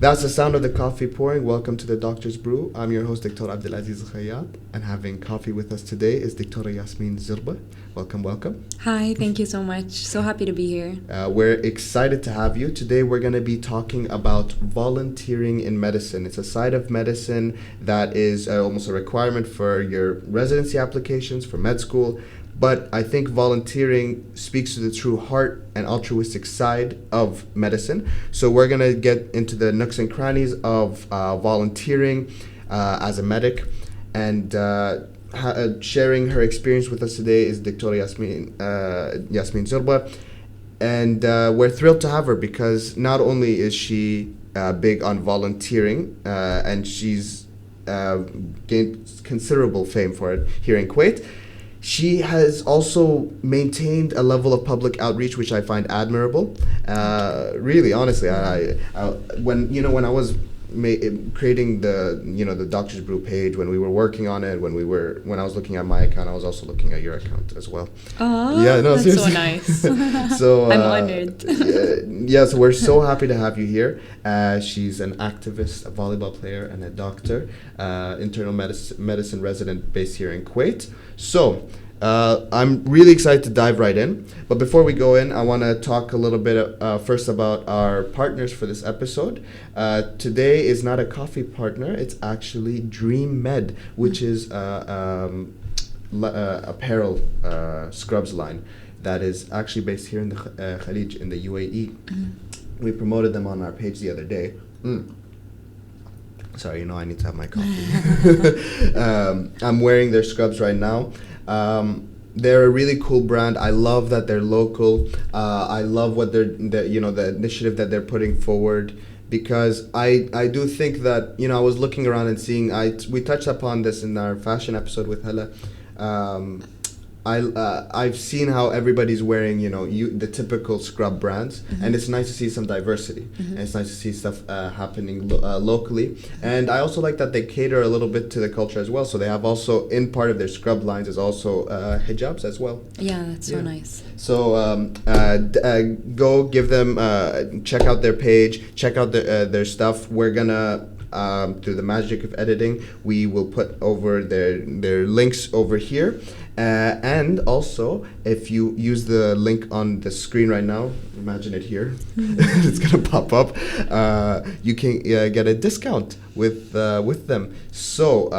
That's the sound of the coffee pouring. Welcome to the Doctor's Brew. I'm your host, Dr. Abdelaziz Khayyat, and having coffee with us today is Dr. Yasmine Zurba. Welcome, welcome. Hi, thank you so much. So happy to be here. We're excited to have you. Today we're going to be talking about volunteering in medicine. It's a side of medicine that is almost a requirement for your residency applications, for med school. But I think volunteering speaks to the true heart and altruistic side of medicine. So we're going to get into the nooks and crannies of volunteering as a medic. And sharing her experience with us today is Dr. Yasmine Zurba. And we're thrilled to have her because not only is she big on volunteering, and she's gained considerable fame for it here in Kuwait, she has also maintained a level of public outreach, which I find admirable. Really, honestly, when I was creating the Doctor's Brew page, when we were working on it, when I was looking at my account, I was also looking at your account as well. Oh, yeah, no, that's seriously. so nice. So I'm honored. So we're so happy to have you here. She's an activist, a volleyball player, and a doctor, internal medicine resident based here in Kuwait. So I'm really excited to dive right in. But before we go in, I want to talk a little bit first about our partners for this episode. Today is not a coffee partner. It's actually Dream Med, which is apparel scrubs line that is actually based here in the Khalij in the UAE. We promoted them on our page the other day. Sorry, I need to have my coffee. I'm wearing their scrubs right now. They're a really cool brand. I love that they're local. I love what the initiative that they're putting forward, because I do think that, I was looking around and seeing, we touched upon this in our fashion episode with Hella. I've seen how everybody's wearing, the typical scrub brands, and it's nice to see some diversity, and it's nice to see stuff happening locally. And I also like that they cater a little bit to the culture as well. So they have also, in part of their scrub lines, is also hijabs as well. Yeah, that's so nice. So go give them, check out their page, check out their stuff. We're gonna, through the magic of editing, we will put over their links over here. And also, if you use the link on the screen right now, imagine it here, it's gonna pop up. You can get a discount with them. So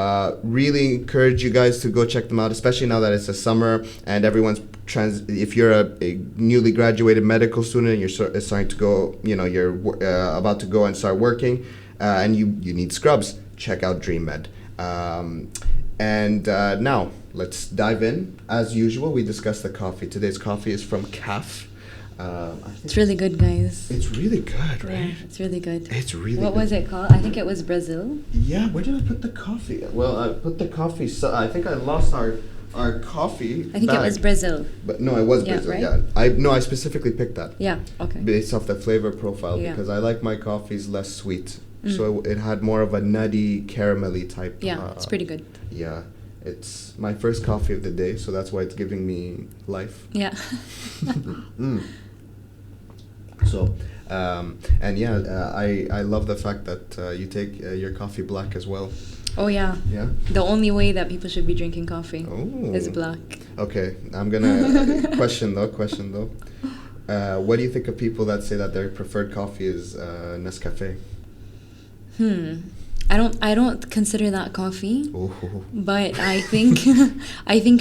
really encourage you guys to go check them out, especially now that it's the summer and everyone's if you're a newly graduated medical student and you're starting to go, you're about to go and start working, and you need scrubs, check out Dream Med. And now let's dive in. As usual, we discuss the coffee. Today's coffee is from CAF. It's really good, guys. It's really good, right? Yeah, it's really good. It's really What good. was it called? I think it was Brazil. Yeah, where did I put the coffee? Well, I put the coffee, I think I lost our coffee I think bag. It was Brazil. But no, it was Brazil, right? yeah. I specifically picked that. Yeah, okay. Based off the flavor profile, Yeah. because I like my coffees less sweet. So it had more of a nutty, caramelly type. Yeah, it's pretty good. Yeah. It's my first coffee of the day, so that's why it's giving me life. Yeah. So, I love the fact that you take your coffee black as well. Oh, yeah. Yeah? The only way that people should be drinking coffee is black. Okay, I'm gonna question though. What do you think of people that say that their preferred coffee is Nescafe? I don't consider that coffee. Ooh. But I think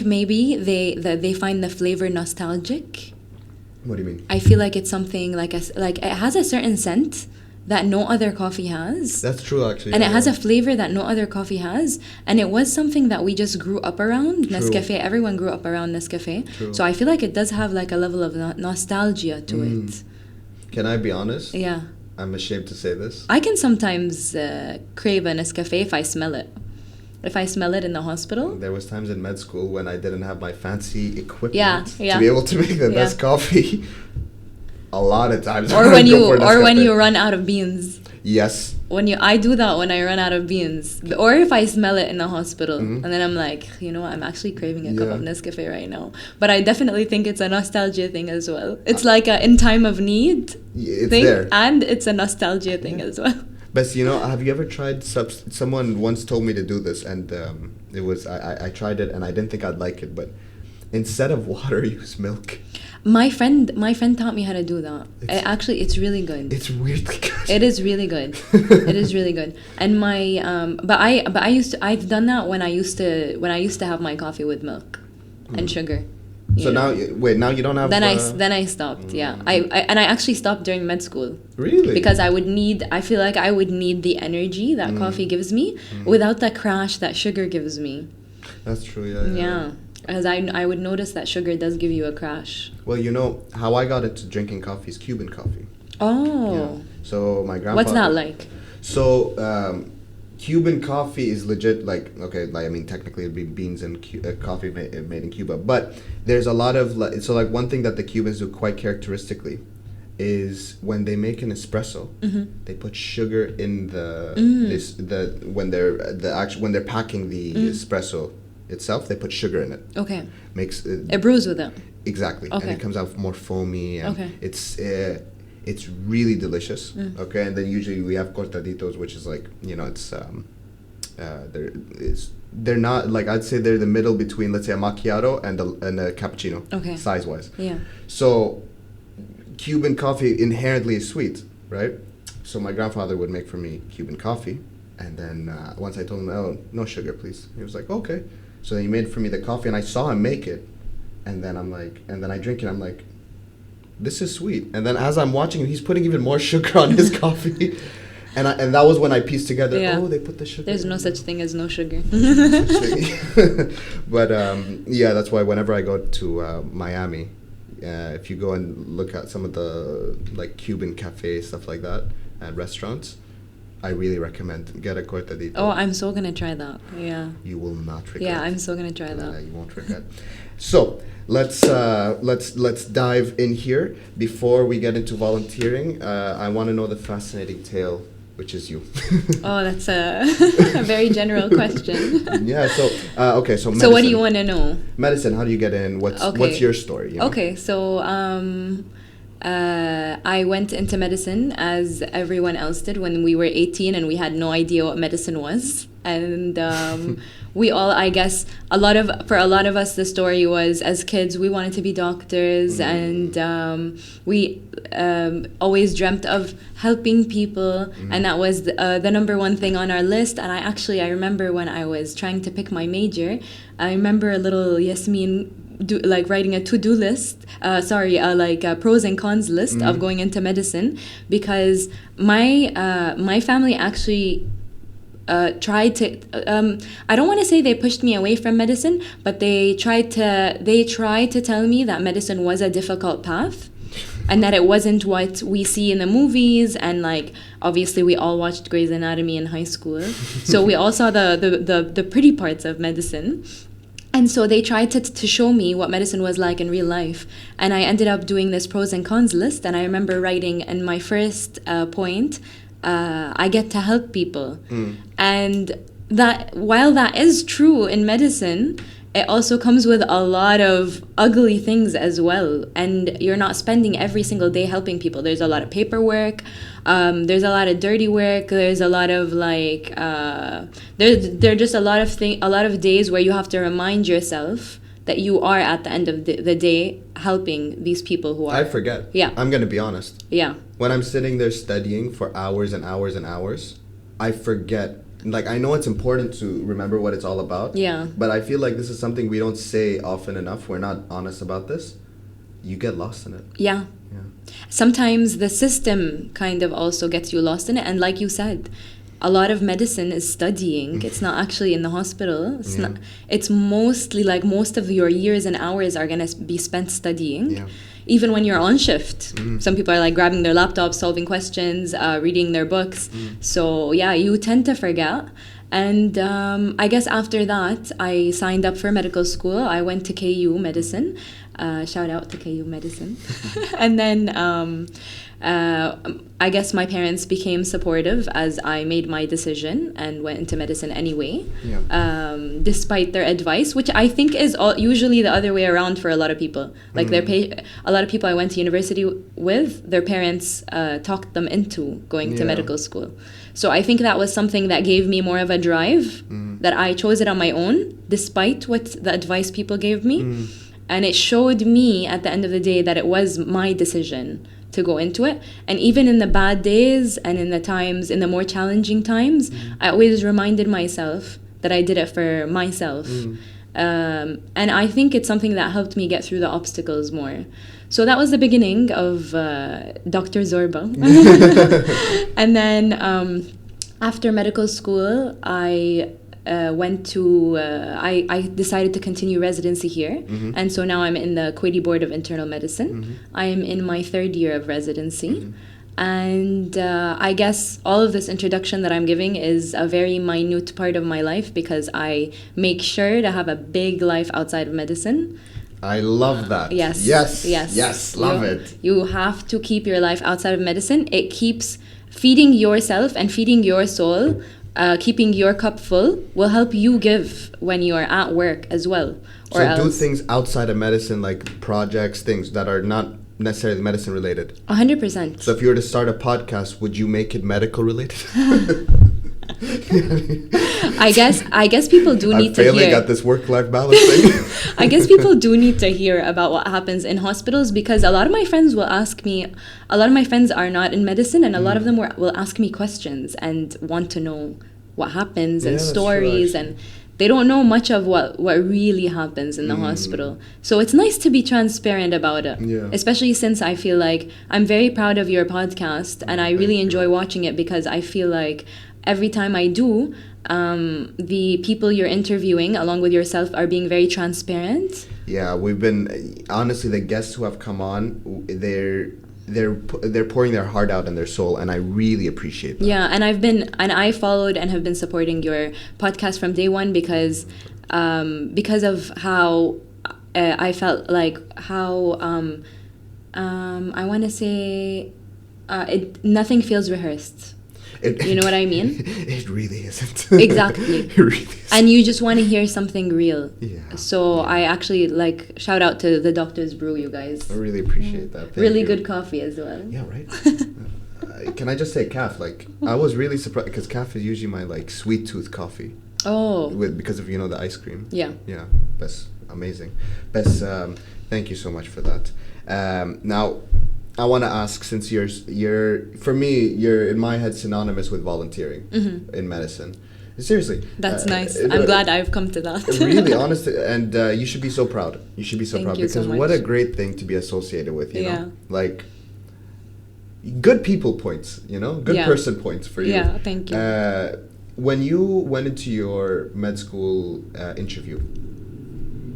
maybe they find the flavor nostalgic. What do you mean? I feel like it's something like it has a certain scent that no other coffee has. That's true, actually. And it has a flavor that no other coffee has. And it was something that we just grew up around. True. Nescafe, everyone grew up around Nescafe. True. So I feel like it does have like a level of nostalgia to it. Can I be honest? Yeah. I'm ashamed to say this. I can sometimes crave a Nescafe if I smell it. If I smell it in the hospital. There was times in med school when I didn't have my fancy equipment to Yeah. be able to make the best coffee. A lot of times. Or when you run out of beans. Yes. I do that when I run out of beans, or if I smell it in the hospital, and then I'm like, I'm actually craving a cup of Nescafe right now. But I definitely think it's a nostalgia thing as well. It's like a in time of need it's thing, there. and it's a nostalgia thing as well. But have you ever tried someone once told me to do this, and it was I tried it and I didn't think I'd like it, but instead of water, use milk. My friend taught me how to do that. Actually, it's really good. It's weirdly good. It is really good. It is really good. And I've done that when I used to have my coffee with milk and sugar. So now you don't have. Then I stopped. Yeah, I actually stopped during med school. Really? Because I feel like I would need the energy that coffee gives me without the crash that sugar gives me. That's true. Yeah. As I would notice that sugar does give you a crash. Well, how I got into drinking coffee is Cuban coffee. Oh. Yeah. So my grandfather. What's that like? So Cuban coffee is legit, technically it'd be beans and coffee made in Cuba. But there's a lot of, one thing that the Cubans do quite characteristically is when they make an espresso, they put sugar in when they're packing the espresso itself, they put sugar in it. Okay. Makes it brews with it. Exactly. Okay. And it comes out more foamy. And okay. It's really delicious. Okay, and then usually we have cortaditos, which is they're not I'd say they're the middle between, let's say, a macchiato and a cappuccino. Okay. Size wise. Yeah. So Cuban coffee inherently is sweet, right? So my grandfather would make for me Cuban coffee, and then once I told him, "Oh, no sugar, please," he was like, "Okay." So he made for me the coffee, and I saw him make it, and then I drink it. I'm like, this is sweet. And then as I'm watching him, he's putting even more sugar on his coffee. And that was when I pieced together, they put the sugar. There's no such thing as no sugar. But that's why whenever I go to Miami, if you go and look at some of the Cuban cafes, stuff like that, and restaurants, I really recommend get a cortadito. Oh, I'm so gonna try that. Yeah. You will not regret. Yeah, I'm so gonna try that. You won't regret. So let's dive in here. Before we get into volunteering, I want to know the fascinating tale, which is you. Oh, that's a very general question. Yeah. So okay. So medicine. So what do you want to know? Medicine. How do you get in? What's your story? Okay. So I went into medicine as everyone else did when we were 18, and we had no idea what medicine was. And we all, I guess, for a lot of us, the story was, as kids, we wanted to be doctors, and we always dreamt of helping people, and that was the number one thing on our list. And I remember when I was trying to pick my major, I remember a little Yasmin writing a to-do list, a pros and cons list of going into medicine, because my family actually tried to I don't want to say they pushed me away from medicine, but they tried to tell me that medicine was a difficult path, and that it wasn't what we see in the movies. And obviously we all watched Grey's Anatomy in high school, so we all saw the pretty parts of medicine. And so they tried to show me what medicine was like in real life. And I ended up doing this pros and cons list. And I remember writing in my first point, I get to help people. And that, while that is true in medicine, it also comes with a lot of ugly things as well. And you're not spending every single day helping people. There's a lot of paperwork. There's a lot of dirty work. There's a lot of there are just a lot of days where you have to remind yourself that you are at the end of the day helping these people who are. I forget. Yeah. I'm gonna be honest. Yeah. When I'm sitting there studying for hours and hours and hours, I forget. I know it's important to remember what it's all about. Yeah. But I feel like this is something we don't say often enough. We're not honest about this. You get lost in it. Yeah. Sometimes the system kind of also gets you lost in it. And like you said, a lot of medicine is studying. It's not actually in the hospital. It's mostly most of your years and hours are going to be spent studying. Yeah. Even when you're on shift. Some people are grabbing their laptops, solving questions, reading their books. So yeah, you tend to forget. And I guess after that, I signed up for medical school. I went to KU Medicine. Shout out to KU Medicine. And then I guess my parents became supportive as I made my decision and went into medicine anyway, despite their advice, which I think is usually the other way around for a lot of people. Like a lot of people I went to university with, their parents talked them into going to medical school. So I think that was something that gave me more of a drive, that I chose it on my own, despite what the advice people gave me. And it showed me at the end of the day that it was my decision to go into it. And even in the bad days and in the more challenging times, I always reminded myself that I did it for myself. And I think it's something that helped me get through the obstacles more. So that was the beginning of Dr. Zurba. And then after medical school, I decided to continue residency here. And so now I'm in the Kuwaiti Board of Internal Medicine. I am in my 3rd year of residency. And I guess all of this introduction that I'm giving is a very minute part of my life because I make sure to have a big life outside of medicine. I love that. Yes, love it. You have to keep your life outside of medicine. It keeps feeding yourself and feeding your soul. Keeping your cup full will help you give when you are at work as well. So do things outside of medicine, like projects, things that are not necessarily medicine related. 100%. So if you were to start a podcast, would you make it medical related? I guess people do need to hear. I'm failing at this work-life balance thing. I guess people do need to hear about what happens in hospitals because a lot of my friends will ask me. A lot of my friends are not in medicine, and a lot of them will ask me questions and want to know what happens and stories, and they don't know much of what really happens in the hospital. So it's nice to be transparent about it, especially since I feel like I'm very proud of your podcast, and I really enjoy watching it because I feel like every time I do, the people you're interviewing along with yourself are being very transparent. Yeah, we've been, honestly, the guests who have come on, they're pouring their heart out and their soul, and I really appreciate that. Yeah, and I followed and have been supporting your podcast from day one because of how I felt like how I want to say nothing feels rehearsed. You know what I mean? It really isn't. Exactly. It really isn't. And you just want to hear something real. Yeah. So I actually shout out to the Doctor's Brew, you guys. I really appreciate that. Thank really you. Good coffee as well. Yeah, right. Can I just say calf? I was really surprised because calf is usually my sweet tooth coffee. Oh. Because of the ice cream. Yeah. Yeah. That's amazing. Thank you so much for that. Now, I want to ask, since you're for me, you're in my head synonymous with volunteering in medicine. Seriously. That's nice. I'm glad I've come to that. Really, honestly, and you should be so proud. You should be so Thank proud you because so much. what a great thing to be associated with, you know? Good people points, good person points for you. Yeah, thank you. When you went into your med school interview,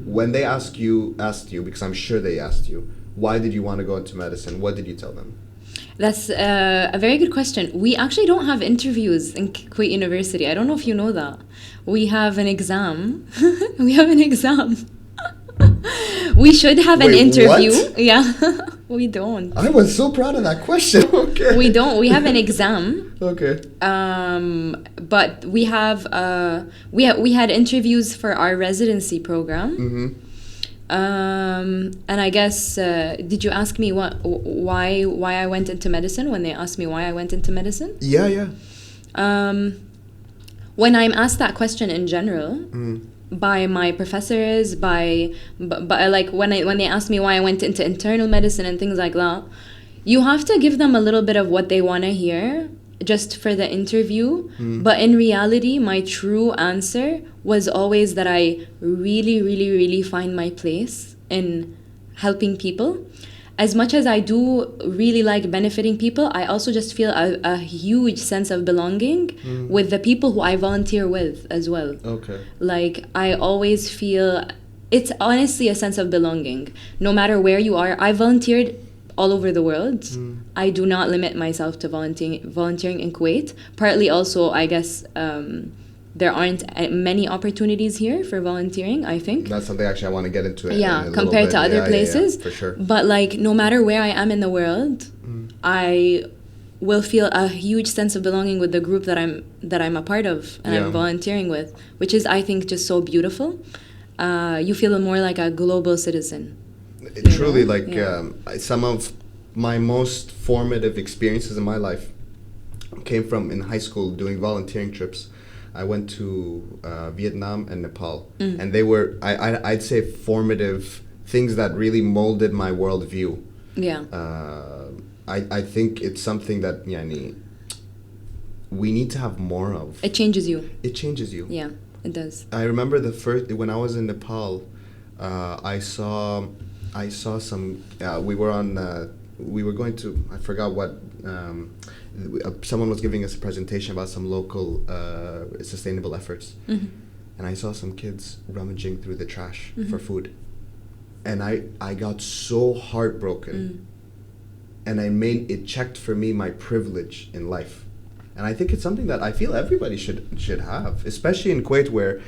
when they asked you, because I'm sure they asked you, why did you want to go into medicine? What did you tell them? That's a very good question. We actually don't have interviews in Kuwait University. I don't know if you know that. We have an exam. We should have an interview. What? Yeah, we don't. I was so proud of that question. Okay. We don't. We have an exam. Okay. But we have we had interviews for our residency program. And I guess did you ask me why I went into medicine when they asked me why I went into medicine? Yeah. When I'm asked that question in general by my professors, by when they ask me why I went into internal medicine and things like that, you have to give them a little bit of what they want to hear just for the interview. But in reality, my true answer was always that I really, really, really find my place in helping people. As much as I do really like benefiting people, I also just feel a huge sense of belonging with the people who I volunteer with as well. Okay. I always feel it's honestly a sense of belonging. No matter where you are, I volunteered all over the world. I do not limit myself to volunteering in Kuwait. Partly also, I guess, there aren't many opportunities here for volunteering, I think. That's something actually I want to get into. Yeah, compared to other places. For sure. But like, no matter where I am in the world, I will feel a huge sense of belonging with the group that I'm a part of and I'm volunteering with, which is, I think, just so beautiful. You feel more like a global citizen. Truly, like some of my most formative experiences in my life came from in high school doing volunteering trips. I went to Vietnam and Nepal, and they were, I'd say, formative things that really molded my worldview. Yeah. I think it's something that we need to have more of. It changes you. It changes you. Yeah, it does. I remember when I was in Nepal, I saw some. We were going to. I forgot what. Someone was giving us a presentation about some local sustainable efforts, and I saw some kids rummaging through the trash for food, and I got so heartbroken, and it checked for me my privilege in life, and I think it's something that I feel everybody should have, especially in Kuwait, where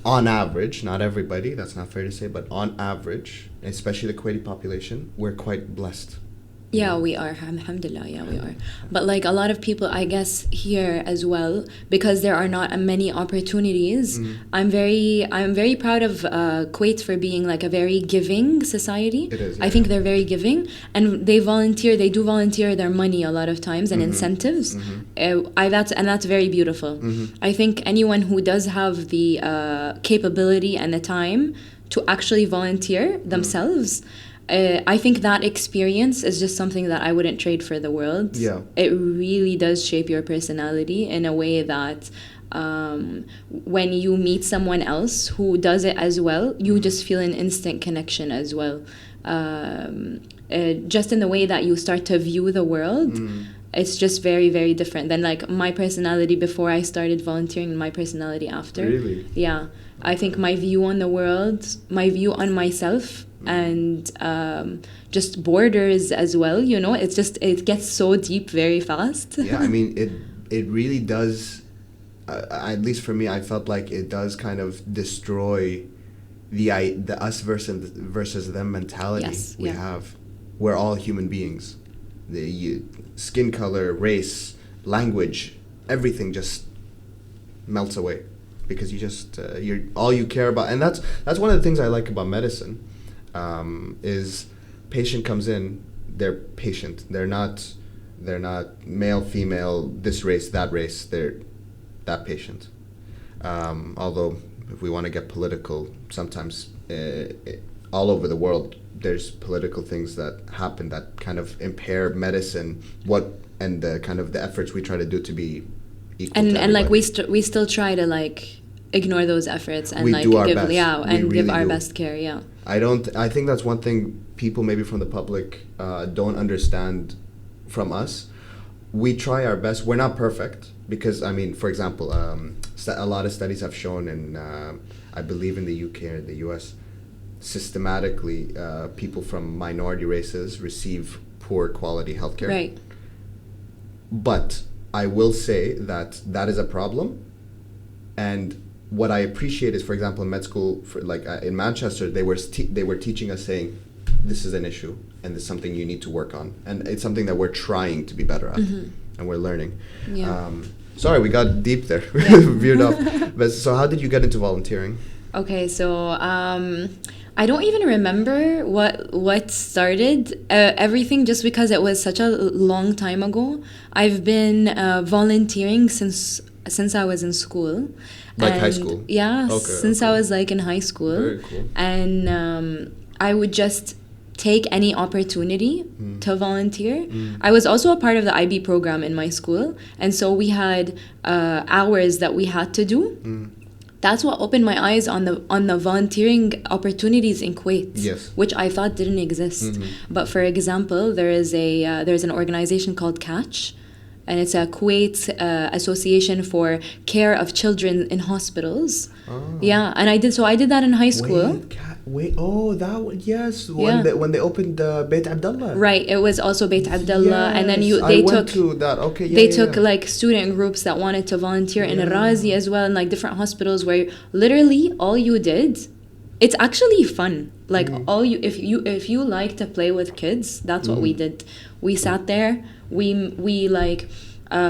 on average, not everybody, that's not fair to say, but on average, especially the Kuwaiti population, we're quite blessed. Yeah, we are. Alhamdulillah, yeah, we are. But like a lot of people, I guess, here as well, because there are not many opportunities. I'm very proud of Kuwait for being like a very giving society. It is. Yeah. I think they're very giving, and they do volunteer their money a lot of times and incentives. That's very beautiful. I think anyone who does have the capability and the time to actually volunteer themselves. I think that experience is just something that I wouldn't trade for the world. Yeah. It really does shape your personality in a way that when you meet someone else who does it as well, you just feel an instant connection as well. Just in the way that you start to view the world, it's just very, very different than like my personality before I started volunteering and my personality after. Really? Yeah. I think my view on the world, my view on myself, and just borders as well, it gets so deep very fast. Yeah, I mean, it really does, at least for me, I felt like it does kind of destroy the us versus them mentality we have. We're all human beings. Skin color, race, language, everything just melts away because you just you're all you care about, and that's one of the things I like about medicine. Is patient comes in, they're patient. They're not male, female, this race, that race. They're that patient. Although, if we want to get political, sometimes all over the world, there's political things that happen that kind of impair medicine. And the kind of the efforts we try to do to be equal. And like we still try to like ignore those efforts and we like do our give best. Give our best care. Yeah. I think that's one thing people maybe from the public don't understand from us. We try our best. We're not perfect because, I mean, for example, a lot of studies have shown I believe in the UK or the US, systematically people from minority races receive poor quality healthcare. Right. But I will say that is a problem, and what I appreciate is, for example, in med school, in Manchester, they were teaching us, saying, this is an issue and this is something you need to work on, and it's something that we're trying to be better at, and we're learning. Yeah. Sorry, we got deep there, veered off. But so, how did you get into volunteering? Okay, so I don't even remember what started everything, just because it was such a long time ago. I've been volunteering since I was in school. High school? Yeah, since I was like in high school. Very cool. And I would just take any opportunity to volunteer. I was also a part of the IB program in my school, and so we had hours that we had to do. That's what opened my eyes on the volunteering opportunities in Kuwait, which I thought didn't exist. But for example, there's an organization called Catch, and it's a Kuwait association for care of children in hospitals. Oh. Yeah, and I did that in high school. Wait, oh, that one, yes, Yeah. when they opened Beit Abdullah. Right. It was also Beit Abdullah, and then Yes, they I went took to that. Okay, yeah, they yeah, took yeah. like student groups that wanted to volunteer in Yeah. Razi as well, and like different hospitals where literally all you did, it's actually fun. Like Mm. all you if you like to play with kids, that's what we did. We sat there. We like.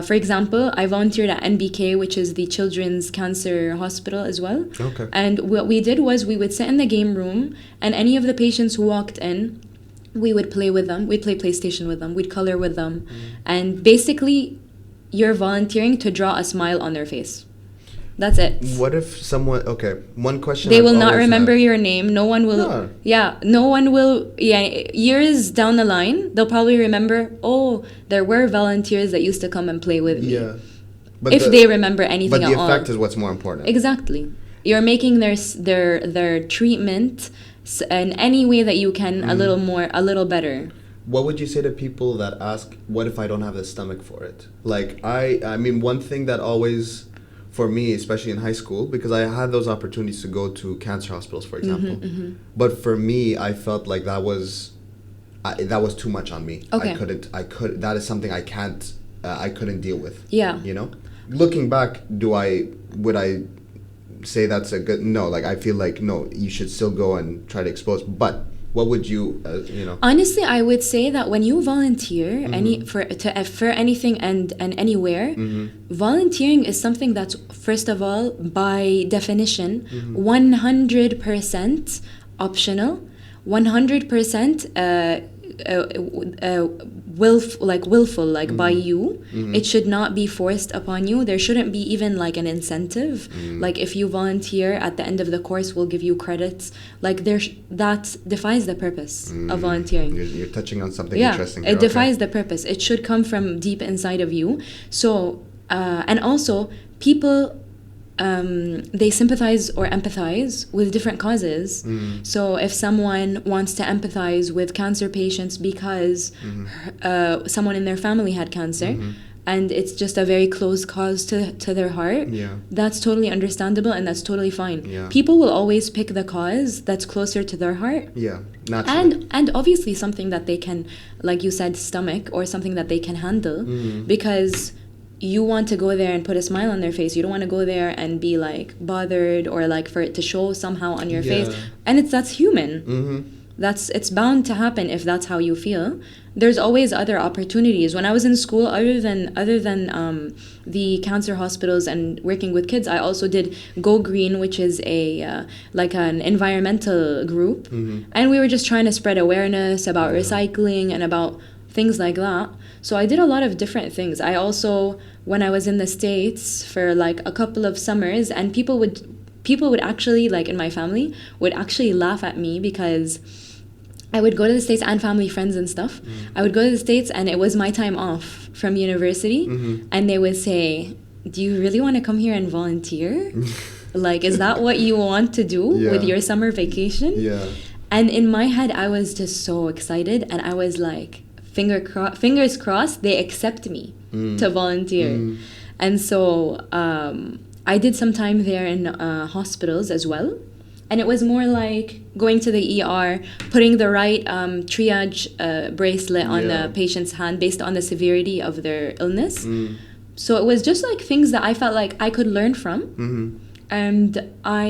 For example, I volunteered at NBK, which is the Children's Cancer Hospital as well. Okay. And what we did was we would sit in the game room, and any of the patients who walked in, we would play with them. We'd play PlayStation with them. We'd color with them. And basically, you're volunteering to draw a smile on their face. That's it. What if someone? Okay, one question. They I've will not always remember had. your name. No one will. No. Yeah, no one will. Yeah, years down the line, they'll probably remember. Oh, there were volunteers that used to come and play with me. Yeah. If they remember anything But the at all. effect is what's more important. Exactly. You're making their treatment in any way that you can a little better. What would you say to people that ask, "What if I don't have the stomach for it?" Like I mean, one thing that always, for me, especially in high school, because I had those opportunities to go to cancer hospitals, for example. But for me, I felt like that was too much on me. Okay. That is something I can't. I couldn't deal with. Yeah. You know, looking back, would I say that's a good? No. Like I feel like no. You should still go and try to expose. But what would you? You know. Honestly, I would say that when you volunteer for anything and anywhere, volunteering is something that's first of all by definition 100% optional, 100% willful, like by you. It should not be forced upon you. There shouldn't be even like an incentive. Like if you volunteer at the end of the course, we'll give you credits. Like that defies the purpose of volunteering. You're touching on something Yeah, interesting. it defies the purpose. It should come from deep inside of you. So and also people they sympathize or empathize with different causes. So if someone wants to empathize with cancer patients because someone in their family had cancer, and it's just a very close cause to their heart, that's totally understandable and that's totally fine. People will always pick the cause that's closer to their heart. Yeah, naturally. And obviously something that they can, like you said, stomach, or something that they can handle, because you want to go there and put a smile on their face. You don't want to go there and be like bothered or like for it to show somehow on your face. And that's human. It's bound to happen if that's how you feel. There's always other opportunities. When I was in school, other than the cancer hospitals and working with kids, I also did Go Green, which is a like an environmental group, and we were just trying to spread awareness about recycling and about things like that. So I did a lot of different things. I also, when I was in the States for like a couple of summers, and people would actually, like in my family, would actually laugh at me because I would go to the States, and family friends and stuff. I would go to the States and it was my time off from university, and they would say, "Do you really want to come here and volunteer? Like, is that what you want to do with your summer vacation?" And in my head, I was just so excited, and I was like, fingers crossed they accept me to volunteer. And so I did some time there in hospitals as well, and it was more like going to the ER, putting the right triage bracelet on the patient's hand based on the severity of their illness. So it was just like things that I felt like I could learn from. And I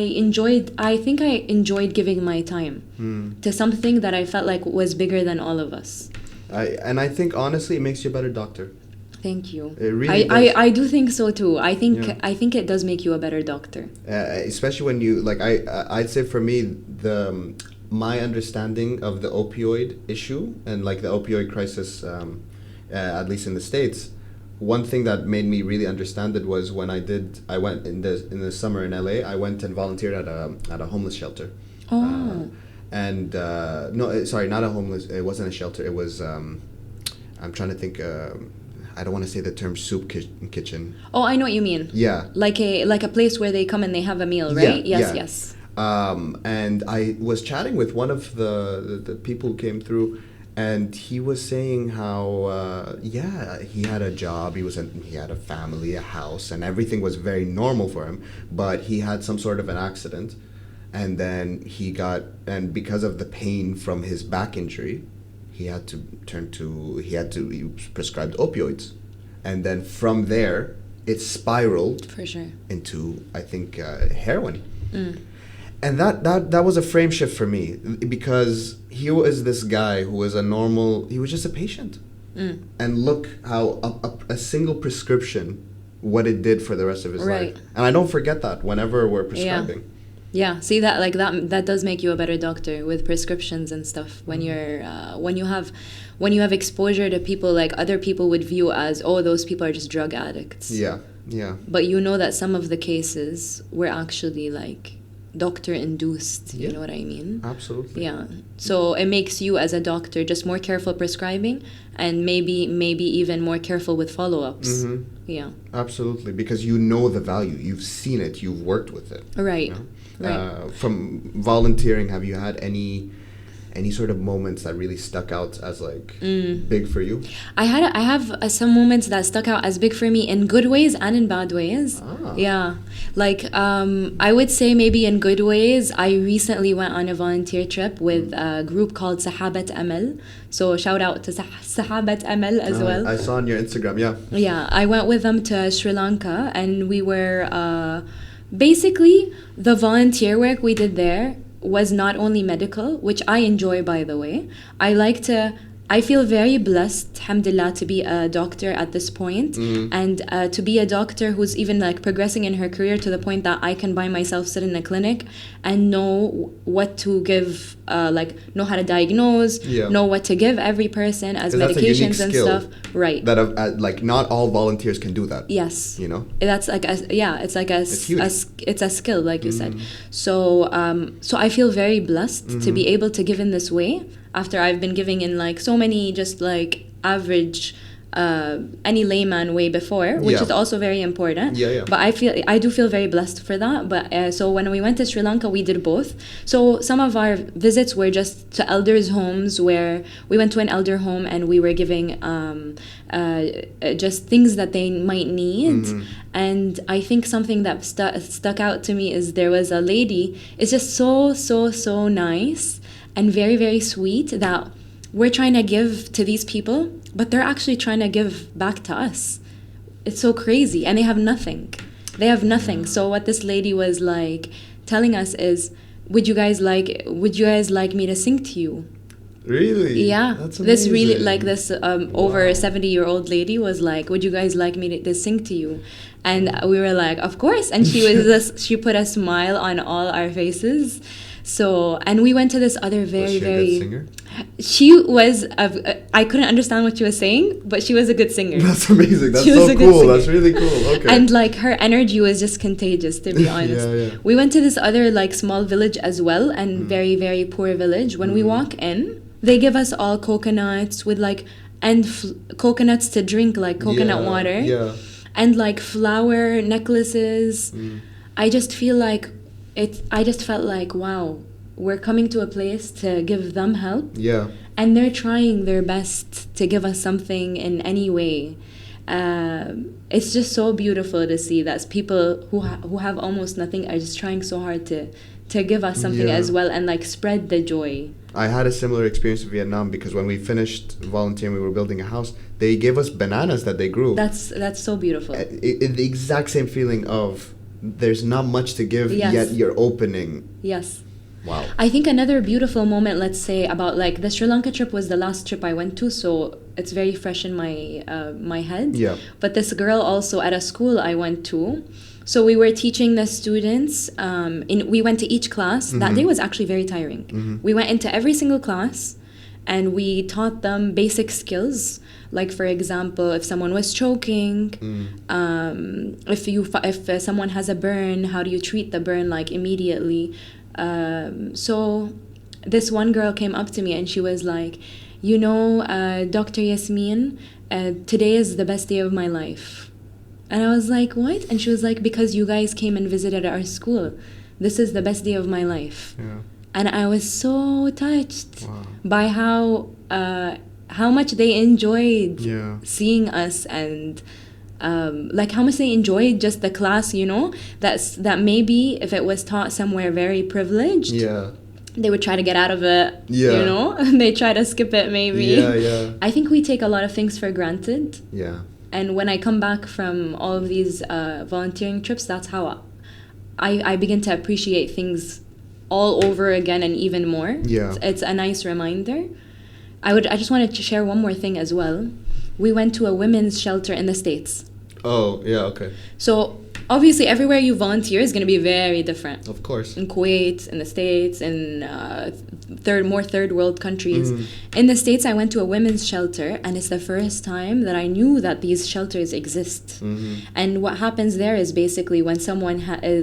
think I enjoyed giving my time to something that I felt like was bigger than all of us. I think honestly it makes you a better doctor. Thank you. It really does. I do think so too. I think it does make you a better doctor. Especially when you like I'd say for me my understanding of the opioid issue and like the opioid crisis, at least in the States, one thing that made me really understand it was when I went in the summer in LA. I went and volunteered at a homeless shelter. And no, sorry, not a homeless. It wasn't a shelter. It was. I'm trying to think. I don't want to say the term soup kitchen. Oh, I know what you mean. Yeah. Like a place where they come and they have a meal, right? Yes. And I was chatting with one of the people who came through, and he was saying how he had a job, he had a family, a house, and everything was very normal for him, but he had some sort of an accident. and then and because of the pain from his back injury, he was prescribed opioids, and then from there it spiraled For sure. into, I think, heroin. And that was a frame shift for me, because he was this guy who was he was just a patient. And look how a single prescription, what it did for the rest of his Right. life. And I don't forget that whenever we're prescribing. Yeah, see that, like that does make you a better doctor with prescriptions and stuff. When you're when you have exposure to people like other people would view as, oh, those people are just drug addicts. Yeah, yeah. But you know that some of the cases were actually like doctor induced. You know what I mean? Absolutely. Yeah. So it makes you as a doctor just more careful prescribing, and maybe even more careful with follow-ups. Yeah. Absolutely, because you know the value. You've seen it. You've worked with it. Right. You know? Right. From volunteering, have you had any sort of moments that really stuck out as like big for you? I have some moments that stuck out as big for me in good ways and in bad ways. Yeah, like I would say maybe in good ways, I recently went on a volunteer trip with a group called Sahabat Amal. So shout out to Sahabat Amal as well. I saw on your Instagram, yeah. Yeah, I went with them to Sri Lanka, and we were basically, the volunteer work we did there was not only medical, which I enjoy, by the way. I feel very blessed, alhamdulillah, to be a doctor at this point, and to be a doctor who's even like progressing in her career to the point that I can by myself sit in a clinic and know what to give, know how to diagnose, know what to give every person as medications and stuff. Right. That like not all volunteers can do that. Yes. You know. That's like it's a skill, like you said. So I feel very blessed to be able to give in this way, after I've been giving in like so many just like average any layman way before, which is also very important. But I do feel very blessed for that. But so when we went to Sri Lanka, we did both. So some of our visits were just to elders' homes, where we went to an elder home and we were giving just things that they might need. And I think something that stuck out to me is there was a lady. It's just so nice and very, very sweet that we're trying to give to these people, but they're actually trying to give back to us. It's so crazy. And they have nothing. So what this lady was like telling us is, would you guys like me to sing to you? Really? Yeah. That's amazing. This really, like this over 70-year-old lady was like, would you guys like me to sing to you? And we were like, of course. And she put a smile on all our faces. So, and we went to this other very, a good singer? She was, I couldn't understand what she was saying, but she was a good singer. That's amazing. That's so cool. That's really cool. Okay. And like her energy was just contagious, to be honest. We went to this other like small village as well, and very, very poor village. When we walk in, they give us all coconuts with like, coconuts to drink, like coconut water. Yeah. And like flower necklaces. I just felt like, wow, we're coming to a place to give them help. Yeah. And they're trying their best to give us something in any way. It's just so beautiful to see that people who have almost nothing are just trying so hard to give us something as well, and like spread the joy. I had a similar experience in Vietnam, because when we finished volunteering, we were building a house. They gave us bananas that they grew. That's so beautiful. The exact same feeling of, there's not much to give, yet you're opening. Yes. Wow. I think another beautiful moment, let's say, about like the Sri Lanka trip was the last trip I went to, so it's very fresh in my head. Yeah. But this girl also at a school I went to, so we were teaching the students. We went to each class. That day was actually very tiring. We went into every single class, and we taught them basic skills. Like, for example, if someone was choking, if someone has a burn, how do you treat the burn, like, immediately? So this one girl came up to me and she was like, Dr. Yasmin, today is the best day of my life. And I was like, what? And she was like, because you guys came and visited our school. This is the best day of my life. Yeah. And I was so touched by how much they enjoyed seeing us, and like how much they enjoyed just the class, you know, that maybe if it was taught somewhere very privileged, Yeah. they would try to get out of it, Yeah. you know, they try to skip it maybe. Yeah, yeah. I think we take a lot of things for granted. Yeah. And when I come back from all of these volunteering trips, that's how I begin to appreciate things all over again and even more. Yeah. It's a nice reminder. I just wanted to share one more thing as well. We went to a women's shelter in the States. Oh, yeah, okay. So obviously everywhere you volunteer is going to be very different. Of course. In Kuwait, in the States, in third world countries. Mm. In the States, I went to a women's shelter, and it's the first time that I knew that these shelters exist. Mm-hmm. And what happens there is basically when someone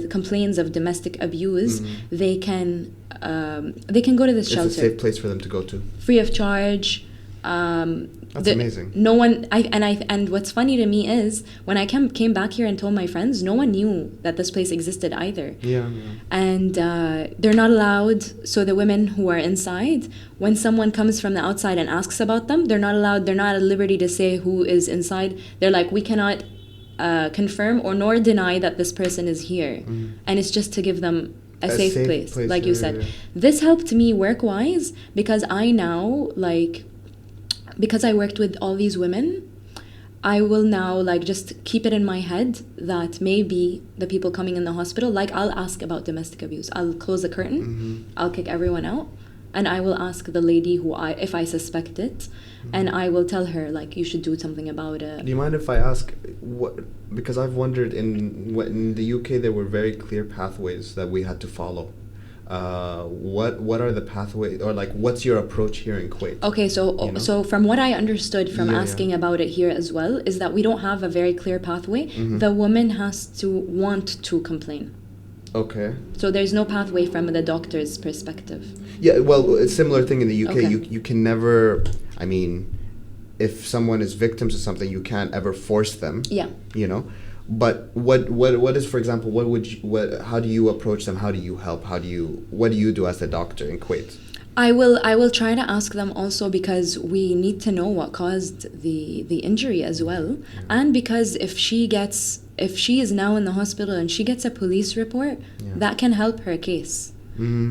complains of domestic abuse, they can go to this shelter. It's a safe place for them to go to. Free of charge. That's amazing. No one, and what's funny to me is when I came back here and told my friends, no one knew that this place existed either. Yeah. And they're not allowed. So the women who are inside, when someone comes from the outside and asks about them, they're not allowed. They're not at liberty to say who is inside. They're like, we cannot confirm or nor deny that this person is here. And it's just to give them a safe place, like you said. Yeah. This helped me work-wise because I now because I worked with all these women, I will now just keep it in my head that maybe the people coming in the hospital, I'll ask about domestic abuse. I'll close the curtain, I'll kick everyone out, and I will ask the lady if I suspect it, and I will tell her you should do something about it. Do you mind if I ask what? Because I've wondered in the UK there were very clear pathways that we had to follow. What are the pathways, or what's your approach here in Kuwait? Okay, so from what I understood from asking about it here as well is that we don't have a very clear pathway. The woman has to want to complain. Okay. So there's no pathway from the doctor's perspective. Yeah, well, a similar thing in the UK. Okay. You can never, if someone is victims of something, you can't ever force them. Yeah. You know? But what is, for example, how do you approach them? How do you help? What do you do as a doctor in Kuwait? I will try to ask them also because we need to know what caused the injury as well. And because if she is now in the hospital and she gets a police report, that can help her case.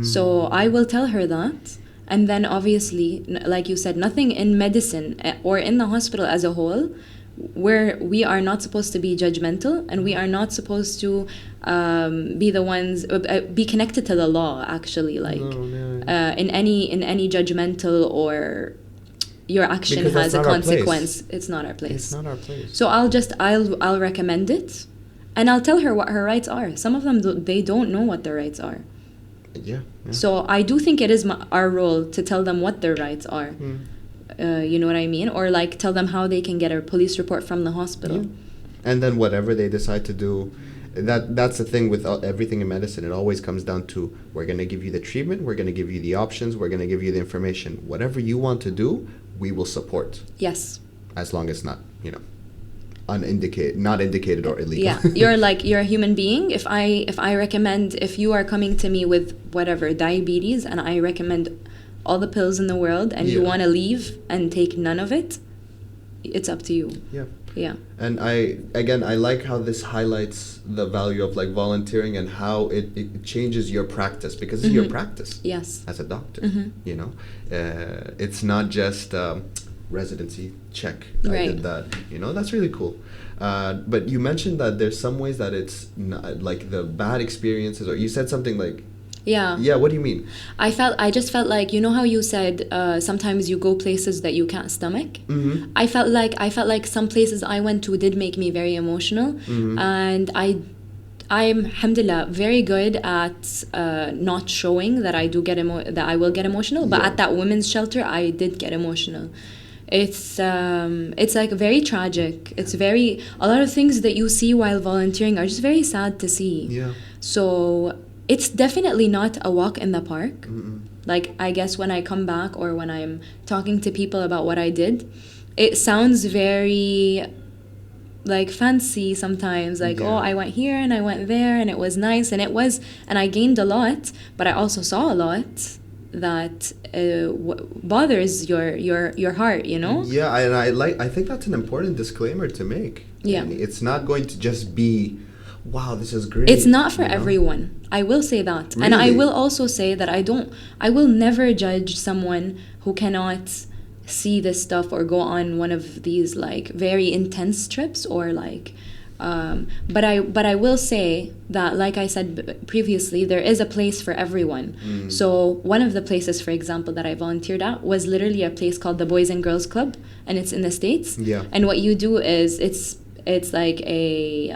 So I will tell her that. And then obviously, like you said, nothing in medicine or in the hospital as a whole, where we are not supposed to be judgmental and we are not supposed to be the ones be connected to the law actually in any judgmental or your action Because has a that's not our consequence. place. It's not our place. It's not our place. So I'll recommend it, and I'll tell her what her rights are. Some of them they don't know what their rights are. Yeah. So I do think it is our role to tell them what their rights are. You know what I mean? Or tell them how they can get a police report from the hospital. Yeah. And then whatever they decide to do, that's the thing with everything in medicine. It always comes down to, we're going to give you the treatment, we're going to give you the options, we're going to give you the information. Whatever you want to do, we will support. Yes. As long as not, not indicated or illegal. Yeah, you're a human being. If I recommend, if you are coming to me with whatever diabetes and I recommend all the pills in the world and you want to leave and take none of it, it's up to you. Yeah. And I like how this highlights the value of volunteering and how it changes your practice, because it's your practice. Yes. As a doctor, it's not just residency check. Right. I did that. That's really cool. But you mentioned that there's some ways that it's not, the bad experiences, or you said something Yeah. Yeah, what do you mean? I just felt how you said sometimes you go places that you can't stomach. Mm-hmm. I felt like some places I went to did make me very emotional, and I'm alhamdulillah very good at not showing that I do that I will get emotional. But at that women's shelter, I did get emotional. It's very tragic. It's a lot of things that you see while volunteering are just very sad to see. Yeah. So it's definitely not a walk in the park. Mm-mm. I guess when I come back or when I'm talking to people about what I did, it sounds very fancy sometimes. Oh, I went here and I went there and it was nice and I gained a lot, but I also saw a lot that bothers your heart, you know? Yeah, and I think that's an important disclaimer to make. Yeah. And it's not going to just be, wow, this is great. It's not for you know? everyone. I will say that. And I Really? will also say that I will never judge someone who cannot see this stuff or go on one of these like very intense trips or like but I will say that, like I said previously, there is a place for everyone. So one of the places, for example, that I volunteered at was literally a place called the Boys and Girls Club, and it's in the States. Yeah. And what you do is it's like a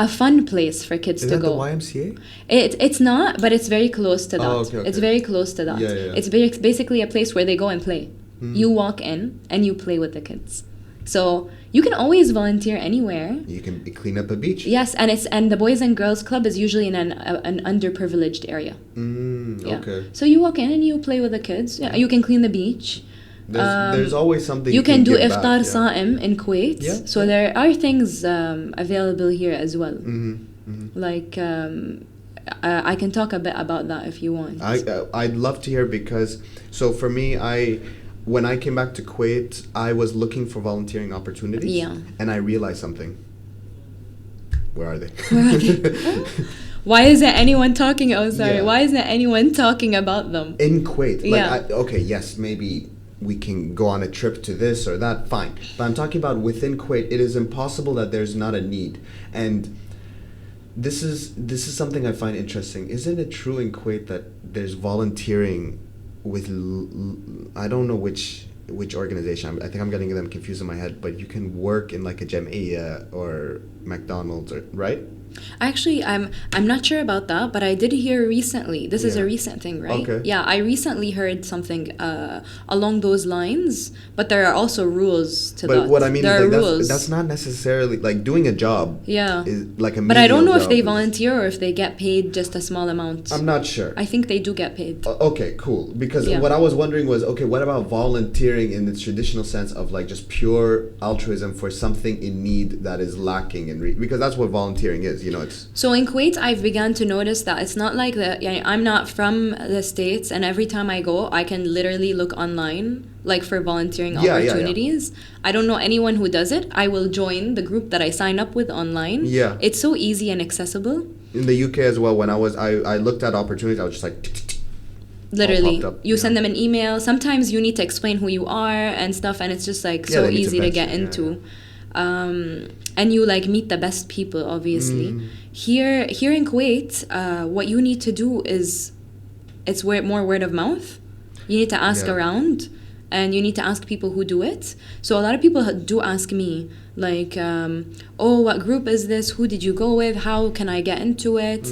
fun place for kids Is to that go. the YMCA? It's not, but it's very close to that. Oh, okay. It's very close to that. Yeah, yeah. It's basically a place where they go and play. You walk in and you play with the kids. So you can always volunteer anywhere. You can clean up a beach. Yes, and the Boys and Girls Club is usually in an underprivileged area. Yeah. Okay. So you walk in and you play with the kids. Yeah, you can clean the beach. There's always something You can do give iftar back, sa'im in Kuwait. Yeah, So there are things available here as well. Like I can talk a bit about that if you want. I'd love to hear, because so for me, when I came back to Kuwait, I was looking for volunteering opportunities. Yeah. And I realized something. Where are they? Why isn't anyone talking? Oh, sorry. Yeah. Why isn't anyone talking about them? In Kuwait. Like, Yeah. Okay, yes, maybe we can go on a trip to this or that, fine. But I'm talking about within Kuwait, it is impossible that there's not a need. And this is something I find interesting. Isn't it true in Kuwait that there's volunteering with, I don't know which organization, I think I'm getting them confused in my head, but you can work in like a Jam'iyya or McDonald's, or, right? Actually, I'm not sure about that, but I did hear recently. This is Yeah. a recent thing, right? Okay. Yeah, I recently heard something along those lines, but there are also rules to that. But what I mean there is, are like, rules. that's not necessarily like doing a job. Yeah. Is like a But I don't know menial if they job is- volunteer or if they get paid just a small amount. I'm not sure. I think they do get paid. Okay, cool. Because Yeah. what I was wondering was, okay, what about volunteering in the traditional sense of like just pure altruism for something in need that is lacking in because that's what volunteering is, you know, it's So in Kuwait, I've begun to notice that it's not like that. Yeah, I'm not from the States, and every time I go, I can literally look online, like for volunteering Yeah, yeah, yeah. opportunities. I don't know anyone who does it. I will join the group that I sign up with online. Yeah. It's so easy and accessible. in the UK as well. When I looked at opportunities, I was just like Literally, popped up, you yeah. send them an email. Sometimes you need to explain who you are and stuff, and it's just like Yeah, so they need to easy to vet get you, yeah, into. And you like meet the best people, obviously. Here in Kuwait, what you need to do is it's more word of mouth. You need to ask Yeah. around, and you need to ask people who do it. So a lot of people do ask me, like, oh, what group is this? Who did you go with? How can I get into it?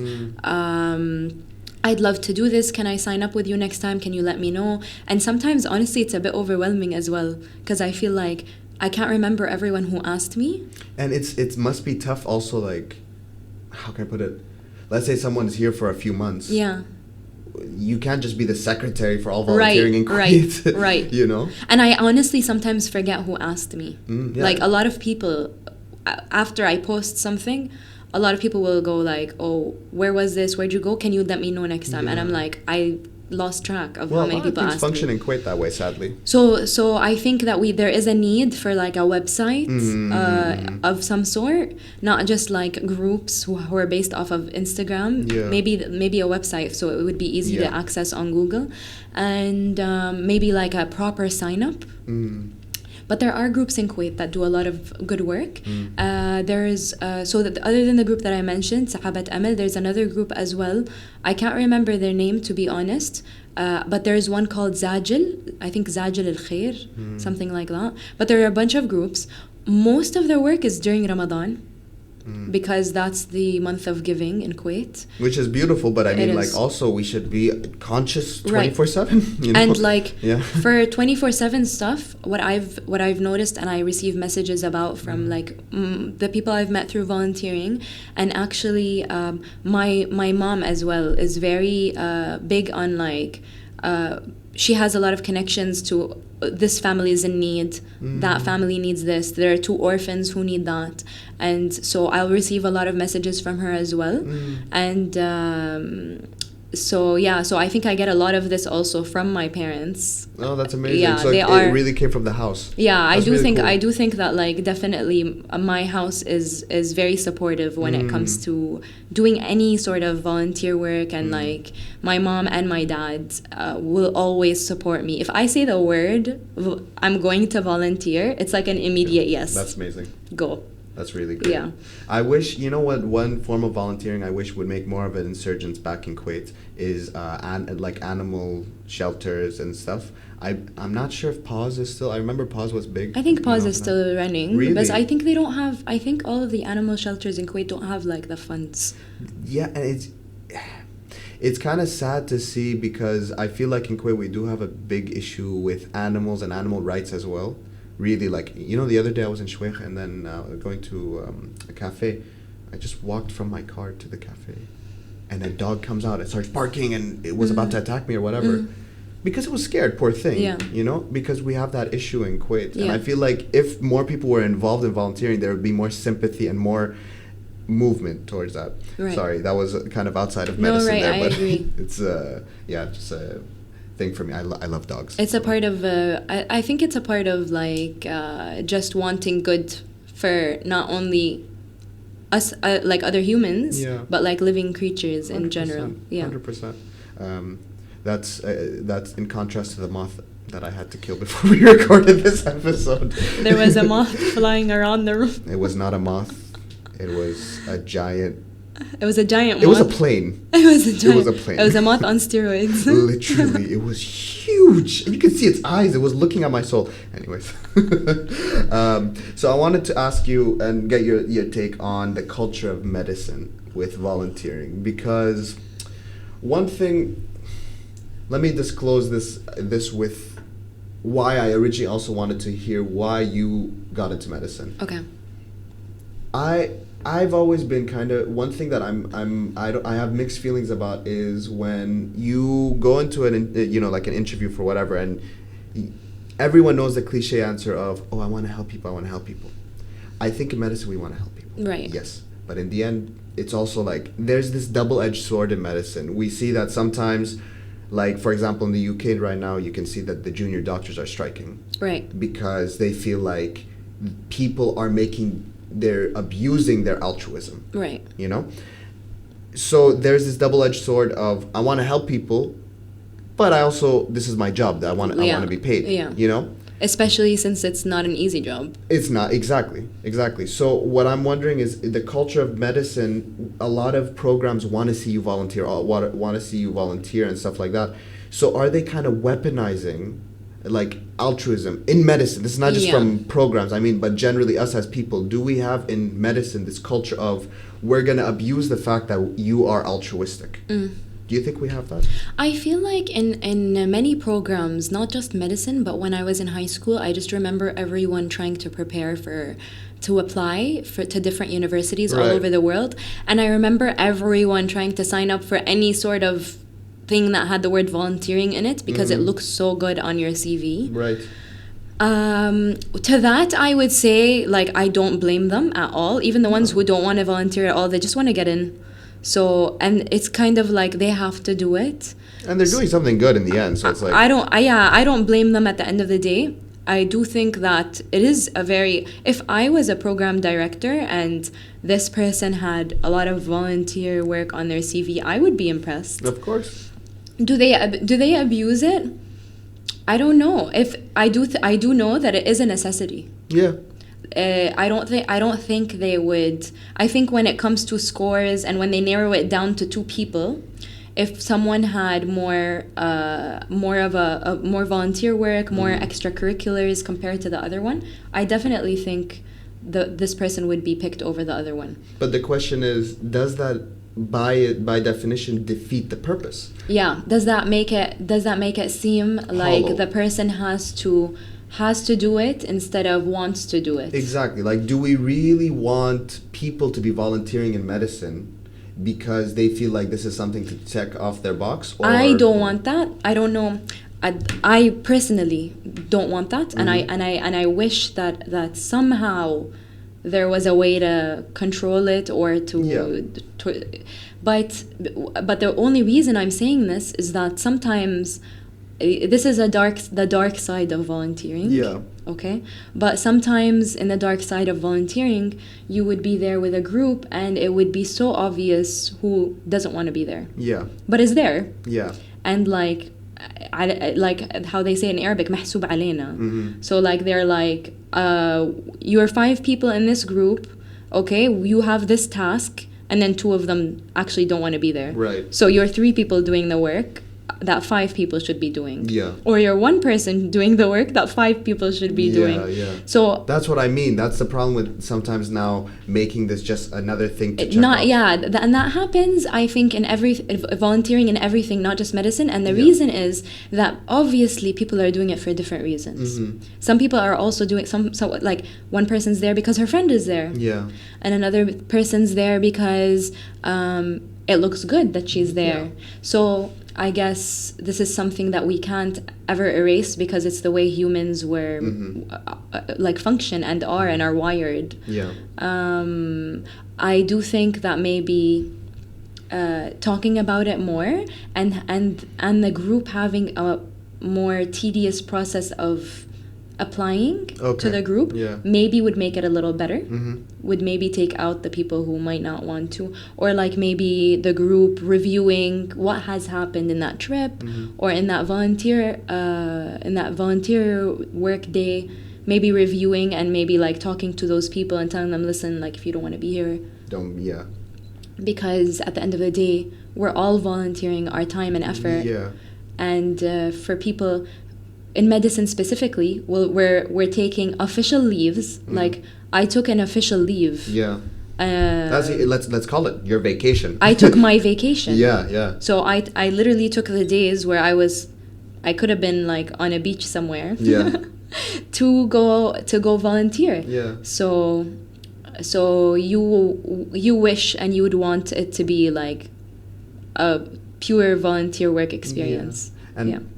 I'd love to do this. Can I sign up with you next time? Can you let me know? And sometimes, honestly, it's a bit overwhelming as well, because I feel like I can't remember everyone who asked me. And it must be tough also, like, how can I put it? Let's say someone's here for a few months. Yeah. You can't just be the secretary for all volunteering in Kuwait. Right. You know? And I honestly sometimes forget who asked me. Yeah. Like a lot of people, after I post something, a lot of people will go like, oh, where was this? Where'd you go? Can you let me know next time? And I'm like, I lost track of how many people things asked function me. in Kuwait that way, sadly. So I think that there is a need for like a website of some sort, not just like groups who are based off of Instagram. Yeah. Maybe a website so it would be easy to Yeah. access on Google, and maybe like a proper sign up. But there are groups in Kuwait that do a lot of good work. There's other than the group that I mentioned, Sahabat Amal, there's another group as well. I can't remember their name, to be honest. But there's one called Zajil. I think Zajil al Khair, something like that. But there are a bunch of groups. Most of their work is during Ramadan, because that's the month of giving in Kuwait. Which is beautiful, but I It mean, is. like, also we should be conscious Right. 24/7. You know? And like Yeah. for 24/7 stuff, what I've noticed, and I receive messages about from like the people I've met through volunteering, and actually my mom as well is very big on like she has a lot of connections to this family is in need, that family needs this, there are 2 orphans who need that, and so I'll receive a lot of messages from her as well. And so I think I get a lot of this also from my parents. Oh, that's amazing. Yeah, so it really came from the house. Yeah, That's really cool. I do think that, like, definitely my house is very supportive when it comes to doing any sort of volunteer work, and like my mom and my dad will always support me. If I say the word I'm going to volunteer, it's like an immediate yes. That's amazing. Go. That's really great. Yeah. I wish, you know what, one form of volunteering I wish would make more of an insurgence back in Kuwait is like animal shelters and stuff. I'm not sure if Pause is still, I remember Pause was big. I think Pause is still running. Really? But I think they don't have, I think all of the animal shelters in Kuwait don't have like the funds. Yeah, and it's kind of sad to see, because I feel like in Kuwait we do have a big issue with animals and animal rights as well. Really, like, you know, the other day I was in Shweikh and then going to a cafe. I just walked from my car to the cafe, and a dog comes out and starts barking, and it was about to attack me or whatever, because it was scared, poor thing. Yeah. You know, because we have that issue in Kuwait. Yeah. And I feel like if more people were involved in volunteering, there would be more sympathy and more movement towards that. Right. Sorry, that was kind of outside of medicine right, there, I but agree. it's just a thing for me. I love dogs. It's a part of, I think it's a part of, like, just wanting good for not only us, like other humans, but like living creatures in general. Yeah. 100%. That's in contrast to the moth that I had to kill before we recorded this episode. There was a moth flying around the room. It was not a moth. It was a giant. It was a giant moth. It was a plane. It was a giant. It was a plane. It was a moth on steroids. Literally, it was huge. And you could see its eyes. It was looking at my soul. Anyways. So I wanted to ask you and get your take on the culture of medicine with volunteering. Because one thing, let me disclose this with why I originally also wanted to hear why you got into medicine. Okay. I've always been kind of, one thing that I have mixed feelings about is when you go into an interview for whatever, and everyone knows the cliche answer of, oh, I want to help people, I think in medicine we want to help people. Right. Yes. But in the end, it's also like, there's this double-edged sword in medicine. We see that sometimes, like, for example, in the UK right now, you can see that the junior doctors are striking. Right. Because they feel like people are they're abusing their altruism. Right. You know? So there's this double-edged sword of, I want to help people, but I also, this is my job, that I want to be paid. Yeah. You know? Especially since it's not an easy job. It's not, exactly. So what I'm wondering is, the culture of medicine, a lot of programs want to see you volunteer, and stuff like that. So are they kind of weaponizing, like, altruism in medicine? This is not just from programs, I mean, but generally us as people. Do we have in medicine this culture of, we're going to abuse the fact that you are altruistic? Do you think we have that? I feel like in many programs, not just medicine, but when I was in high school, I just remember everyone trying to prepare to apply to different universities all over the world. And I remember everyone trying to sign up for any sort of thing that had the word volunteering in it, because it looks so good on your CV. Right. To that, I would say, like, I don't blame them at all. Even the ones who don't want to volunteer at all, they just want to get in. So, and it's kind of like they have to do it. And they're doing something good in the end, so it's like... I don't blame them at the end of the day. I do think that it is if I was a program director and this person had a lot of volunteer work on their CV, I would be impressed. Of course. Do they abuse it? I don't know. If I do know that it is a necessity. Yeah. I don't think they would. I think when it comes to scores and when they narrow it down to 2 people, if someone had more volunteer work, more extracurriculars compared to the other one, I definitely think this person would be picked over the other one. But the question is, does that by definition defeat the purpose? Yeah. Does that make it seem like hollow? The person has to do it instead of wants to do it? Exactly. Like, do we really want people to be volunteering in medicine because they feel like this is something to check off their box? Or I don't want that. I don't know. I personally don't want that, and I wish that somehow there was a way to control it or but the only reason I'm saying this is that sometimes this is the dark side of volunteering. Yeah. Okay, but sometimes in the dark side of volunteering, you would be there with a group, and it would be so obvious who doesn't want to be there. Yeah. But is there. Yeah. And like how they say in Arabic, محسوب علينا. So like they're like, you're 5 people in this group, okay, you have this task, and then 2 of them actually don't want to be there. Right. So you're 3 people doing the work that 5 people should be doing. Yeah. Or you're 1 person doing the work that 5 people should be doing. Yeah. So that's what I mean. That's the problem with sometimes now making this just another thing to check off. And that happens, I think, in volunteering in everything, not just medicine. And the reason is that obviously people are doing it for different reasons. Some people are also doing so like one person's there because her friend is there. Yeah. And another person's there because it looks good that she's there. Yeah. So I guess this is something that we can't ever erase because it's the way humans were like function and are wired. Yeah. I do think that maybe talking about it more and the group having a more tedious process of applying to the group maybe would make it a little better. Would maybe take out the people who might not want to, or like maybe the group reviewing what has happened in that trip or in that volunteer work day, maybe reviewing and maybe like talking to those people and telling them, listen, like if you don't want to be here, don't. because at the end of the day we're all volunteering our time and effort. And for people in medicine specifically, we're taking official leaves. Like I took an official leave. Yeah. Let's call it your vacation. I took my vacation. Yeah. So I literally took the days where I could have been like on a beach somewhere. Yeah. to go volunteer. Yeah. So you wish and you would want it to be like a pure volunteer work experience. Yeah. And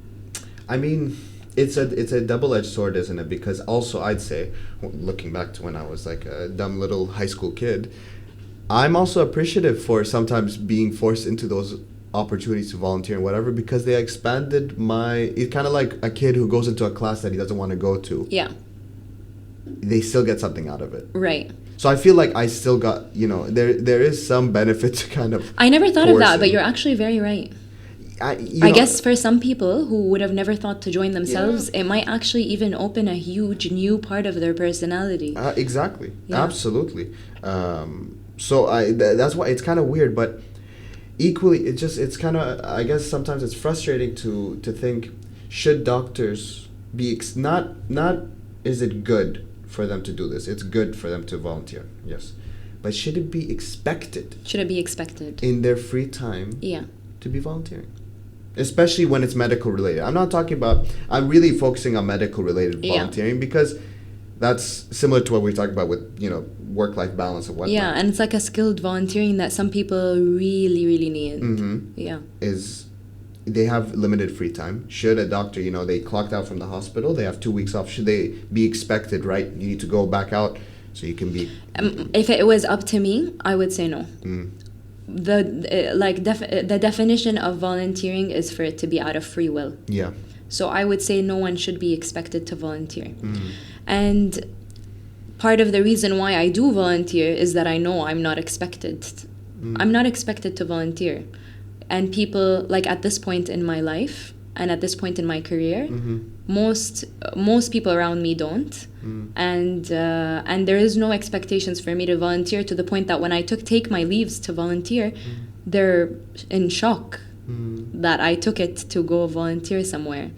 I mean, it's a double-edged sword, isn't it? Because also I'd say, looking back to when I was like a dumb little high school kid, I'm also appreciative for sometimes being forced into those opportunities to volunteer and whatever, because they expanded it's kind of like a kid who goes into a class that he doesn't want to go to. Yeah. They still get something out of it. Right. So I feel like I still got, there is some benefit to kind of I never thought of that, but you're actually very right. I guess for some people who would have never thought to join themselves, it might actually even open a huge new part of their personality. Exactly. Yeah. Absolutely. So that's why it's kind of weird, but equally, it's kind of, I guess sometimes it's frustrating to think, should doctors be, not is it good for them to do this? It's good for them to volunteer, yes. But should it be expected? Should it be expected? In their free time? Yeah. To be volunteering? Especially when it's medical related. I'm really focusing on medical related volunteering because that's similar to what we talked about with, work-life balance and whatnot. Yeah, and it's like a skilled volunteering that some people really, really need. Yeah. They have limited free time. Should a doctor, they clocked out from the hospital, they have 2 weeks off, should they be expected, right? You need to go back out so you can be... if it was up to me, I would say no. The definition of volunteering is for it to be out of free will. Yeah. So I would say no one should be expected to volunteer. And part of the reason why I do volunteer is that I know I'm not expected. I'm not expected to volunteer. And people, like at this point in my life and at this point in my career, most people around me don't. And there is no expectations for me to volunteer, to the point that when I take my leaves to volunteer, they're in shock that I took it to go volunteer somewhere.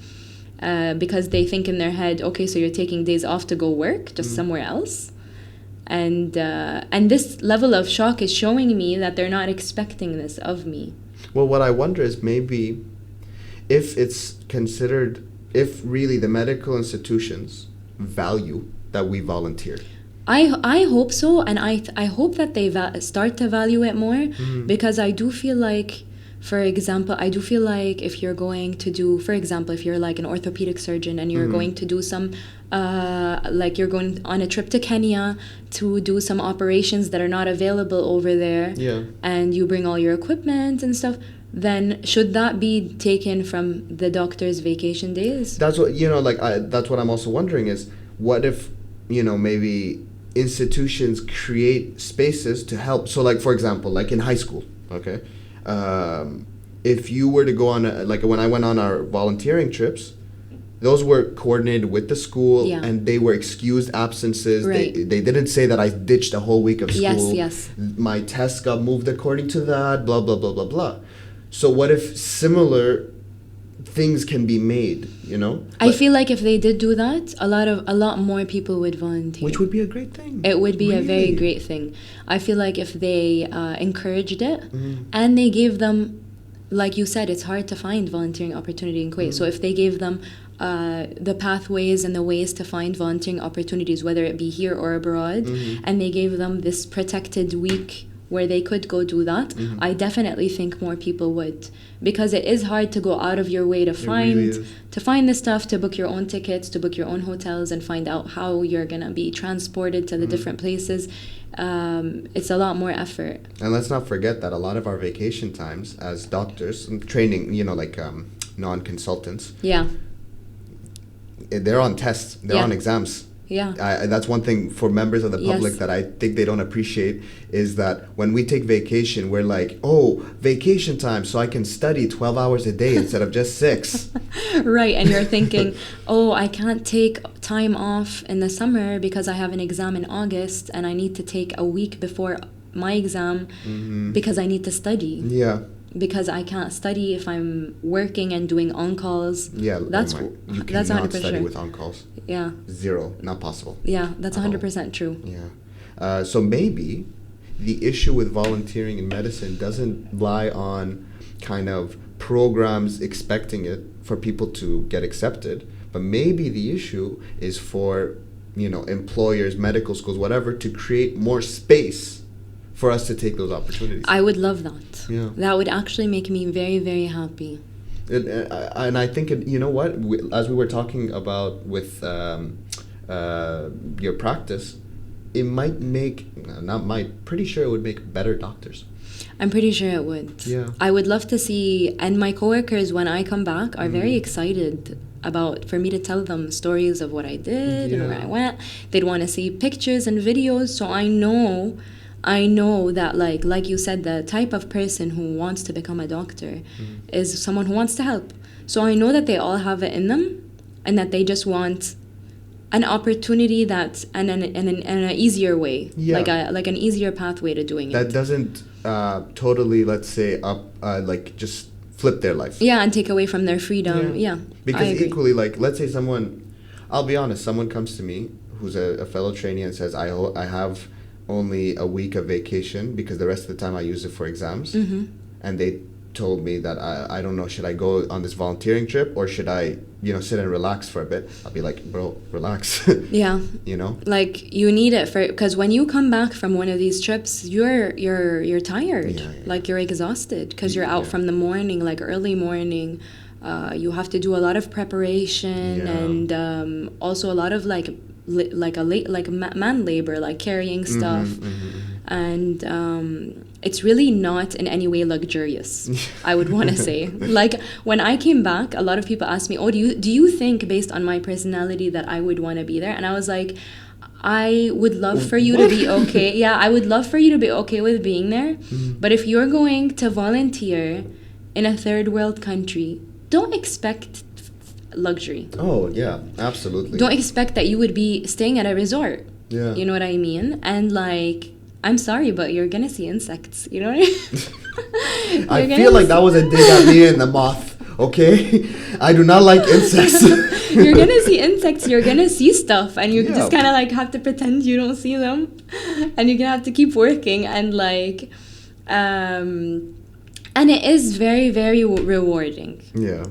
Because they think in their head, okay, so you're taking days off to go work just somewhere else. And this level of shock is showing me that they're not expecting this of me. Well, what I wonder is maybe if really the medical institutions value that we volunteer. I hope so, and I hope that they start to value it more, because I do feel like, for example, I do feel like if you're going to do, for example, if you're like an orthopedic surgeon and you're going to do some, like you're going on a trip to Kenya to do some operations that are not available over there, and you bring all your equipment and stuff, then should that be taken from the doctor's vacation days? That's what, that's what I'm also wondering is, what if, maybe institutions create spaces to help. So like, for example, like in high school, okay? If you were to go on, like when I went on our volunteering trips, those were coordinated with the school, and they were excused absences. Right. They didn't say that I ditched a whole week of school. Yes. My test got moved according to that, blah, blah, blah, blah, blah. So what if similar things can be made, I feel like if they did do that, a lot more people would volunteer. Which would be a great thing. It would be a very great thing. I feel like if they encouraged it, and they gave them, like you said, it's hard to find volunteering opportunity in Kuwait. So if they gave them the pathways and the ways to find volunteering opportunities, whether it be here or abroad, and they gave them this protected week where they could go do that, I definitely think more people would, because it is hard to go out of your way to find the stuff, to book your own tickets, to book your own hotels, and find out how you're gonna be transported to the different places. It's a lot more effort. And let's not forget that a lot of our vacation times as doctors training, like non-consultants, they're on tests, they're on exams. That's one thing for members of the public that I think they don't appreciate, is that when we take vacation, we're like, oh, vacation time, so I can study 12 hours a day instead of just 6. Right, and you're thinking, oh, I can't take time off in the summer because I have an exam in August and I need to take a week before my exam because I need to study. Because I can't study if I'm working and doing on-calls. That's you cannot study with on-calls. Zero, not possible. That's 100% true. So maybe the issue with volunteering in medicine doesn't lie on kind of programs expecting it for people to get accepted, but maybe the issue is for, employers, medical schools, whatever, to create more space for us to take those opportunities. I would love that. That would actually make me very, very happy. And I think, as we were talking about with your practice, it might pretty sure it would make better doctors. I'm pretty sure it would. I would love to see, and my coworkers, when I come back, are very excited for me to tell them stories of what I did and where I went. They'd want to see pictures and videos, so I know that, like you said, the type of person who wants to become a doctor is someone who wants to help. So I know that they all have it in them, and that they just want an opportunity that's and an easier way, like an easier pathway to doing it. That doesn't totally, let's say, just flip their life. And take away from their freedom. Because equally, let's say I'll be honest, someone comes to me who's a fellow trainee and says, I have only a week of vacation because the rest of the time I use it for exams. And they told me that I don't know, should I go on this volunteering trip or should I, sit and relax for a bit? I'll be like, bro, relax. Like, you need it because when you come back from one of these trips, you're tired. Like, you're exhausted because you're out from the morning, like early morning. You have to do a lot of preparation and also a lot of man labor, like carrying stuff. And it's really not in any way luxurious, I would want to say. Like, when I came back, a lot of people asked me, oh, do you think, based on my personality, that I would want to be there? And I was like, I would love for you to be okay. I would love for you to be okay with being there. But if you're going to volunteer in a third world country, don't expect luxury. Oh, yeah, absolutely. Don't expect that you would be staying at a resort. You know what I mean? And I'm sorry, but you're gonna see insects. You know what I mean? I feel like that was a dig at me and the moth. Okay, I do not like insects. You're gonna see insects. You're gonna see stuff, and you just kind of have to pretend you don't see them, and you're gonna have to keep working and and it is very, very rewarding.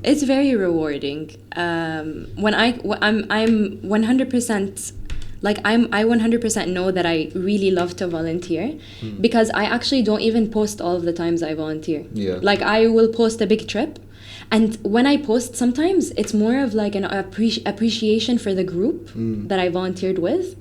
It's very rewarding. I'm 100% Like I 100% know that I really love to volunteer because I actually don't even post all of the times I volunteer. Yeah. Like I will post a big trip, and when I post, sometimes it's more of like an appreciation for the group that I volunteered with.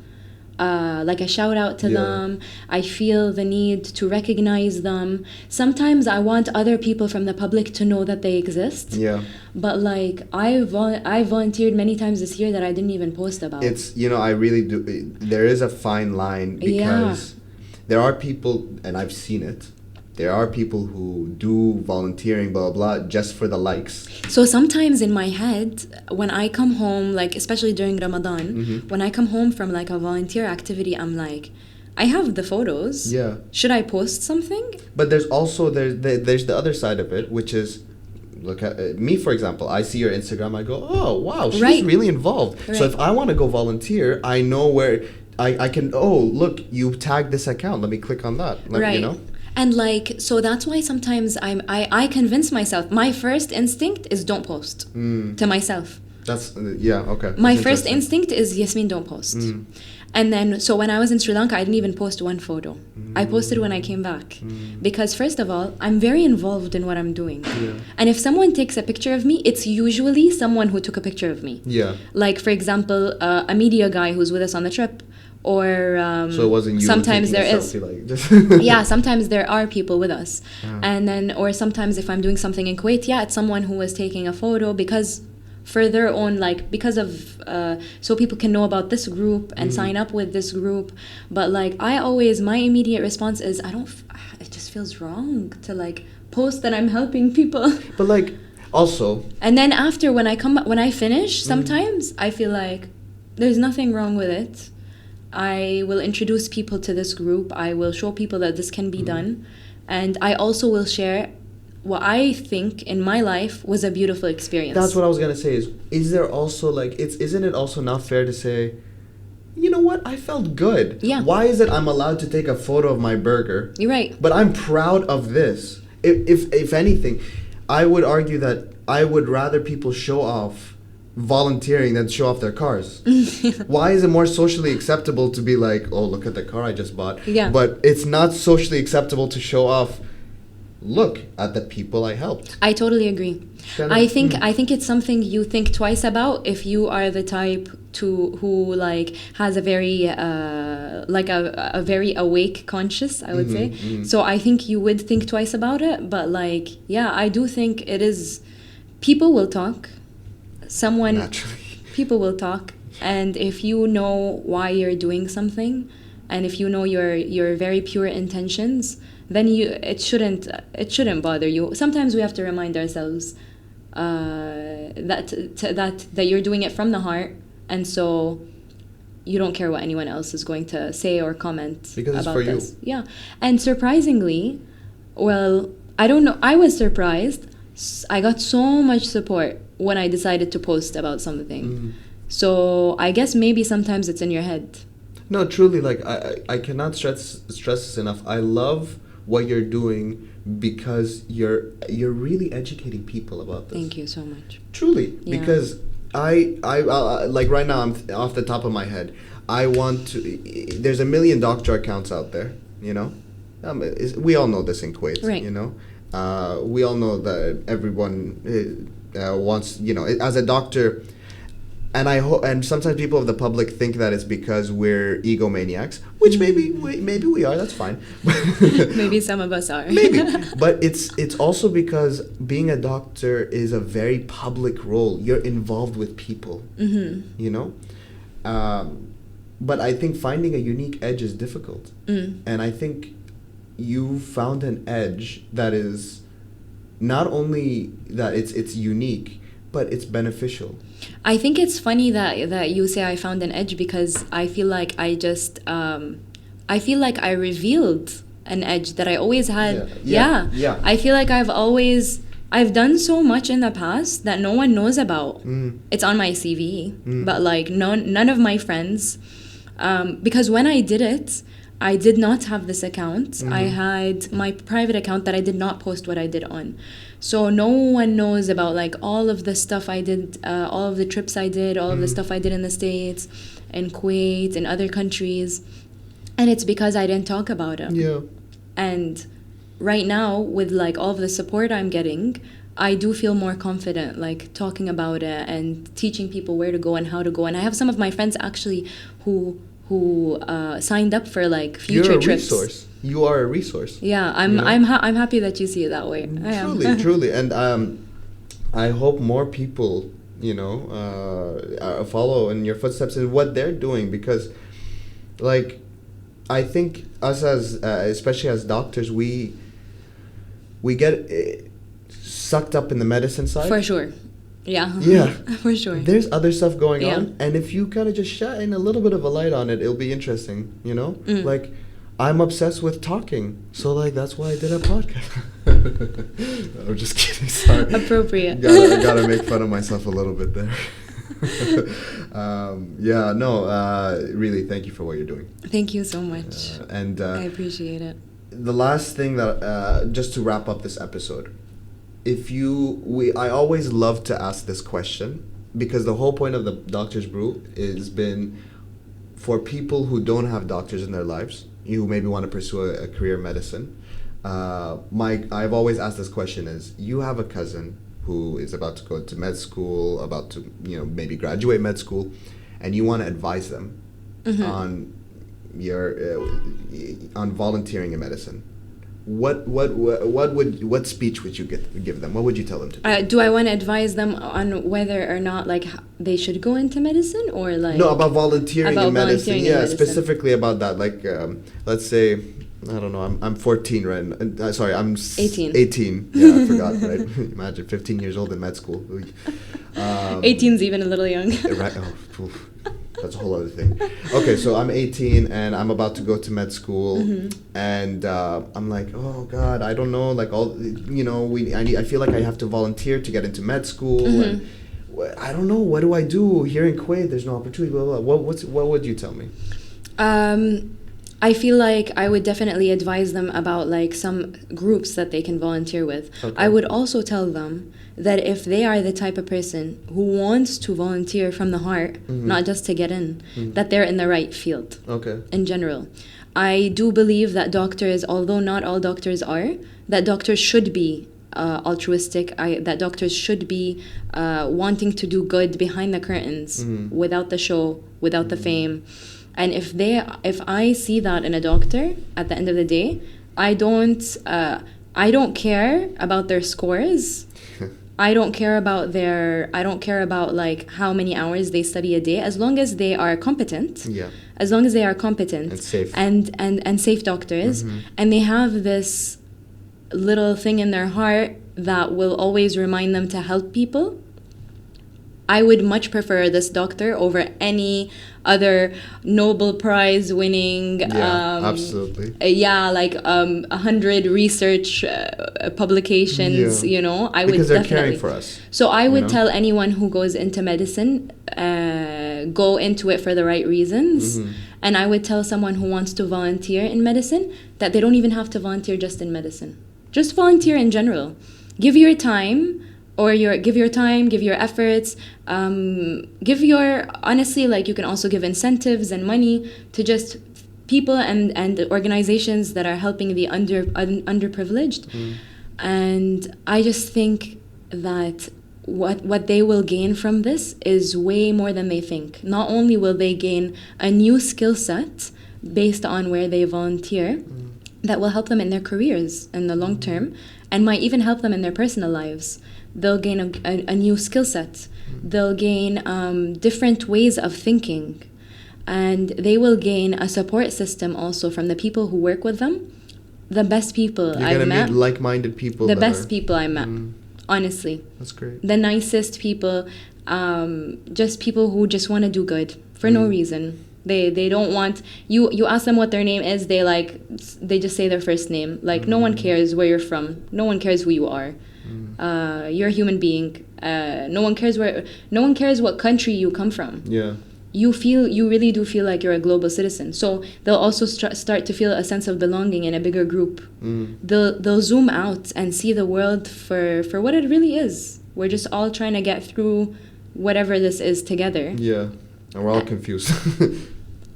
Like a shout out to them. I feel the need to recognize them. Sometimes I want other people from the public to know that they exist. Yeah. But like I volunteered many times this year that I didn't even post about. It's, I really do. There is a fine line because there are people, and I've seen it. There are people who do volunteering, blah, blah, blah, just for the likes. So sometimes in my head, when I come home, like especially during Ramadan, when I come home from like a volunteer activity, I'm like, I have the photos. Yeah. Should I post something? But there's also, there's the other side of it, which is, look at me, for example. I see your Instagram, I go, oh, wow, she's really involved. Right. So if I want to go volunteer, I know where I can, oh, look, you tagged this account. Let me click on that. Right. And like, so that's why sometimes I convince myself, my first instinct is don't post to myself. That's, okay. My first instinct is, Yasmin, don't post. And then, so when I was in Sri Lanka, I didn't even post one photo. I posted when I came back. Because first of all, I'm very involved in what I'm doing. Yeah. And if someone takes a picture of me, it's usually someone who took a picture of me. Yeah. Like, for example, a media guy who's with us on the trip. Or so it wasn't you sometimes there is like, yeah, sometimes there are people with us. And then, or sometimes if I'm doing something in Kuwait, it's someone who was taking a photo because for their own, like, because of so people can know about this group and sign up with this group. But like my immediate response is it just feels wrong to like post that I'm helping people. But like also, and then after when I finish, sometimes I feel like there's nothing wrong with it. I will introduce people to this group. I will show people that this can be done. And I also will share what I think in my life was a beautiful experience. That's what I was going to say is there also like, isn't it also not fair to say, you know what, I felt good. Yeah. Why is it I'm allowed to take a photo of my burger? You're right. But I'm proud of this. If anything, I would argue that I would rather people show off volunteering than show off their cars. Why is it more socially acceptable to be like, oh, look at the car I just bought? Yeah. But it's not socially acceptable to show off, look at the people I helped. I totally agree. I think it's something you think twice about if you are the type who like has a very like a very awake conscious, I would say. So I think you would think twice about it. But like, yeah, I do think it is. People will talk. People will talk, and if you know why you're doing something, and if you know your very pure intentions, then it shouldn't bother you. Sometimes we have to remind ourselves that you're doing it from the heart, and so you don't care what anyone else is going to say or comment because about it's for this. you. Yeah, and surprisingly, well, I don't know. I was surprised. I got so much support when I decided to post about something. So I guess maybe sometimes it's in your head. No, truly, like I cannot stress this enough. I love what you're doing because you're really educating people about this. Thank you so much. Truly, because I like right now, I'm off the top of my head, I want to. There's a million doctor accounts out there, you know. We all know this in Kuwait, right. You know. We all know that everyone wants, you know, as a doctor, and and sometimes people of the public think that it's because we're egomaniacs, which maybe we are. That's fine. Maybe some of us are. Maybe, but it's also because being a doctor is a very public role. You're involved with people, you know. But I think finding a unique edge is difficult, and I think you found an edge that is not only that it's unique, but it's beneficial. I think it's funny that you say I found an edge because I feel like I feel like I revealed an edge that I always had. Yeah. I feel like I've done so much in the past that no one knows about. It's on my CV, but like none of my friends, because when I did it, I did not have this account. I had my private account that I did not post what I did on. So no one knows about like all of the stuff I did, all of the trips I did, all of the stuff I did in the States, in Kuwait, in other countries. And it's because I didn't talk about it. Yeah. And right now, with like all of the support I'm getting, I do feel more confident like talking about it and teaching people where to go and how to go. And I have some of my friends actually who signed up for like future You're a trips. resource. You are a resource. Yeah, I'm happy that you see it that way. I am. Truly, and I hope more people, follow in your footsteps in what they're doing, because, like, I think us as especially as doctors, we get sucked up in the medicine side. For sure. Yeah. Yeah. For sure. There's other stuff going Yeah. on, and if you kind of just shine a little bit of a light on it, it'll be interesting, Like, I'm obsessed with talking, so, like, that's why I did a podcast. I'm just kidding, sorry. Appropriate. Gotta make fun of myself a little bit there. Really, thank you for what you're doing. Thank you so much. I appreciate it. The last thing that, just to wrap up this episode, I always love to ask this question, because the whole point of the Doctor's Brew has been for people who don't have doctors in their lives, who maybe want to pursue a career in medicine. I've always asked this question: is you have a cousin who is about to go to med school, about to maybe graduate med school, and you want to advise them on on volunteering in medicine. What speech would you give them? What would you tell them to do? Do I want to advise them on whether or not like they should go into medicine, or like about volunteering in medicine? Yeah, medicine. Specifically about that. Like, let's say, I don't know. I'm 14, right? Sorry, I'm 18. 18. Yeah, I forgot. Right? Imagine 15 years old in med school. 18's even a little young. Right. Oh, oof. That's a whole other thing. Okay, so I'm 18 and I'm about to go to med school, and I'm like, oh God, I don't know, like all, I feel like I have to volunteer to get into med school, and I don't know, what do I do here in Kuwait? There's no opportunity. Blah, blah, blah. What would you tell me? I feel like I would definitely advise them about like some groups that they can volunteer with. Okay. I would also tell them that if they are the type of person who wants to volunteer from the heart, not just to get in, that they're in the right field. Okay. In general. I do believe that doctors, although not all doctors are, that doctors should be altruistic, that doctors should be wanting to do good behind the curtains, without the show, without the fame. And if I see that in a doctor, at the end of the day, I don't care about their scores. I don't care about like how many hours they study a day, as long as they are competent. Yeah. As long as they are competent and safe, and safe doctors, and they have this little thing in their heart that will always remind them to help people, I would much prefer this doctor over any other Nobel Prize winning, absolutely. 100 research publications. I would because they're definitely caring for us. So I would tell anyone who goes into medicine, go into it for the right reasons. And I would tell someone who wants to volunteer in medicine that they don't even have to volunteer just in medicine. Just volunteer in general. Give your time. Give your efforts, honestly, like you can also give incentives and money to just people and organizations that are helping the underprivileged. And I just think that what they will gain from this is way more than they think. Not only will they gain a new skill set based on where they volunteer, that will help them in their careers in the long term, and might even help them in their personal lives. They'll gain a new skill set. They'll gain different ways of thinking. And they will gain a support system also from the people who work with them. The best people I've met. You're going to meet like-minded people. The best people I met, honestly. That's great. The nicest people, just people who just want to do good for no reason. They don't want you ask them what their name is, they just say their first name. Like no one cares where you're from. No one cares who you are. You're a human being. No one cares what country you come from. Yeah. you really do feel like you're a global citizen. So they'll also start to feel a sense of belonging in a bigger group. They'll zoom out and see the world for what it really is. We're just all trying to get through whatever this is together. Yeah, and we're all confused.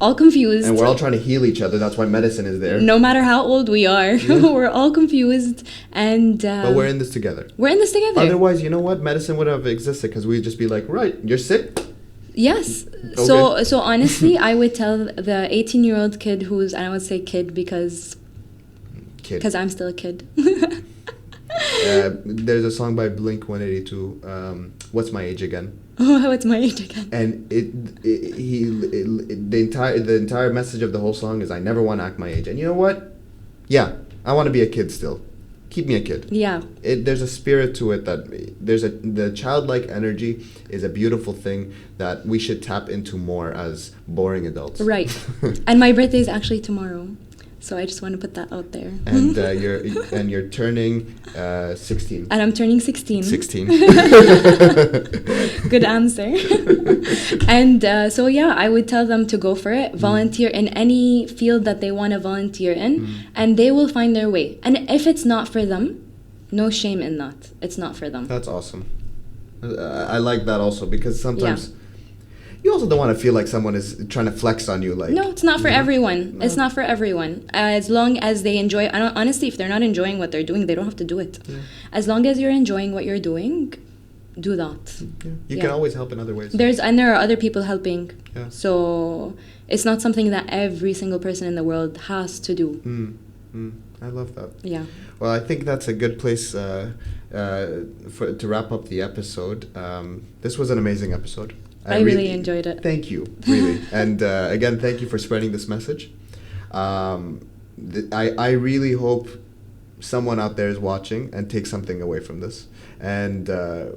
All confused. And we're all trying to heal each other. That's why medicine is there. No matter how old we are, we're all confused. And but we're in this together. We're in this together. Otherwise, you know what? Medicine wouldn't have existed because we'd just be like, right, you're sick? Yes. Okay. So honestly, I would tell the 18-year-old kid who's, and I would say kid because I'm still a kid. There's a song by Blink 182, What's My Age Again? Oh, what's my age again? And the entire message of the whole song is I never want to act my age. And you know what? Yeah, I want to be a kid still. Keep me a kid. Yeah. There's a spirit to it that the childlike energy is a beautiful thing that we should tap into more as boring adults. Right. And my birthday is actually tomorrow. So I just want to put that out there. And you're turning 16. And I'm turning 16. 16. Good answer. And so yeah, I would tell them to go for it. Volunteer in any field that they want to volunteer in, and they will find their way. And if it's not for them, no shame in that. It's not for them. That's awesome. I like that also because sometimes. Yeah. You also don't want to feel like someone is trying to flex on you. Like no, it's not for everyone. No. It's not for everyone. As long as they enjoy. Honestly, if they're not enjoying what they're doing, they don't have to do it. Yeah. As long as you're enjoying what you're doing, do that. Yeah. You can always help in other ways. There are other people helping. Yeah. So it's not something that every single person in the world has to do. I love that. Yeah. Well, I think that's a good place to wrap up the episode. This was an amazing episode. I really enjoyed it. Thank you, really. And again, thank you for spreading this message. I really hope someone out there is watching and takes something away from this. And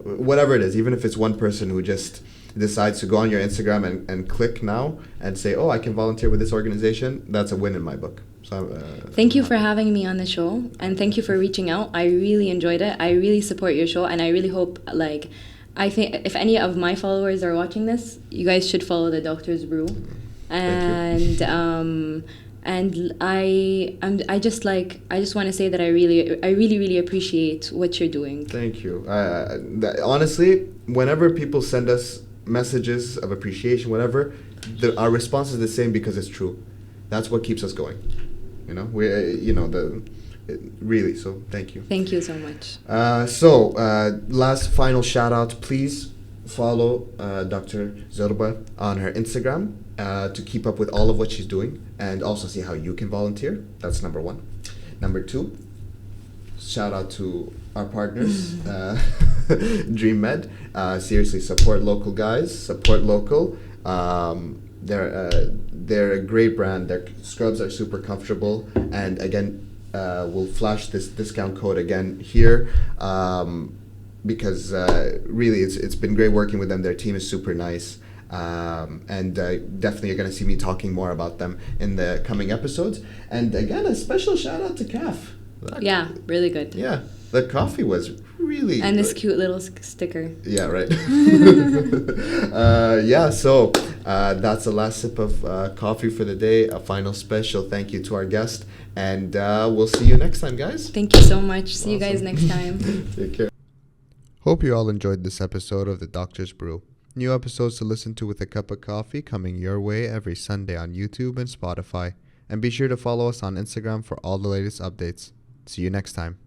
whatever it is, even if it's one person who just decides to go on your Instagram and click now and say, oh, I can volunteer with this organization, that's a win in my book. So, thank you for having me on the show. And thank you for reaching out. I really enjoyed it. I really support your show. And I really hope, I think if any of my followers are watching this, you guys should follow the Doctor's Brew, and I just want to say that I really appreciate what you're doing. Thank you. Honestly, whenever people send us messages of appreciation, whatever, our response is the same because it's true. That's what keeps us going. Really, so thank you. Thank you so much. Last final shout out, please follow Dr. Zurba on her Instagram to keep up with all of what she's doing and also see how you can volunteer. That's number one. Number two, shout out to our partners, Dream Med. Seriously, support local guys, support local. They're a great brand. Their scrubs are super comfortable, and again, we'll flash this discount code again here because really it's been great working with them. Their team is super nice, and definitely you're going to see me talking more about them in the coming episodes. And again, a special shout out to CAF. Yeah, really good. Yeah, the coffee was really and this cute little sticker. Yeah, right. So that's the last sip of coffee for the day. A final special thank you to our guest, and we'll see you next time, guys. Thank you so much. See you guys next time. Take care. Hope you all enjoyed this episode of The Doctor's Brew. New episodes to listen to with a cup of coffee coming your way every Sunday on YouTube and Spotify. And be sure to follow us on Instagram for all the latest updates. See you next time.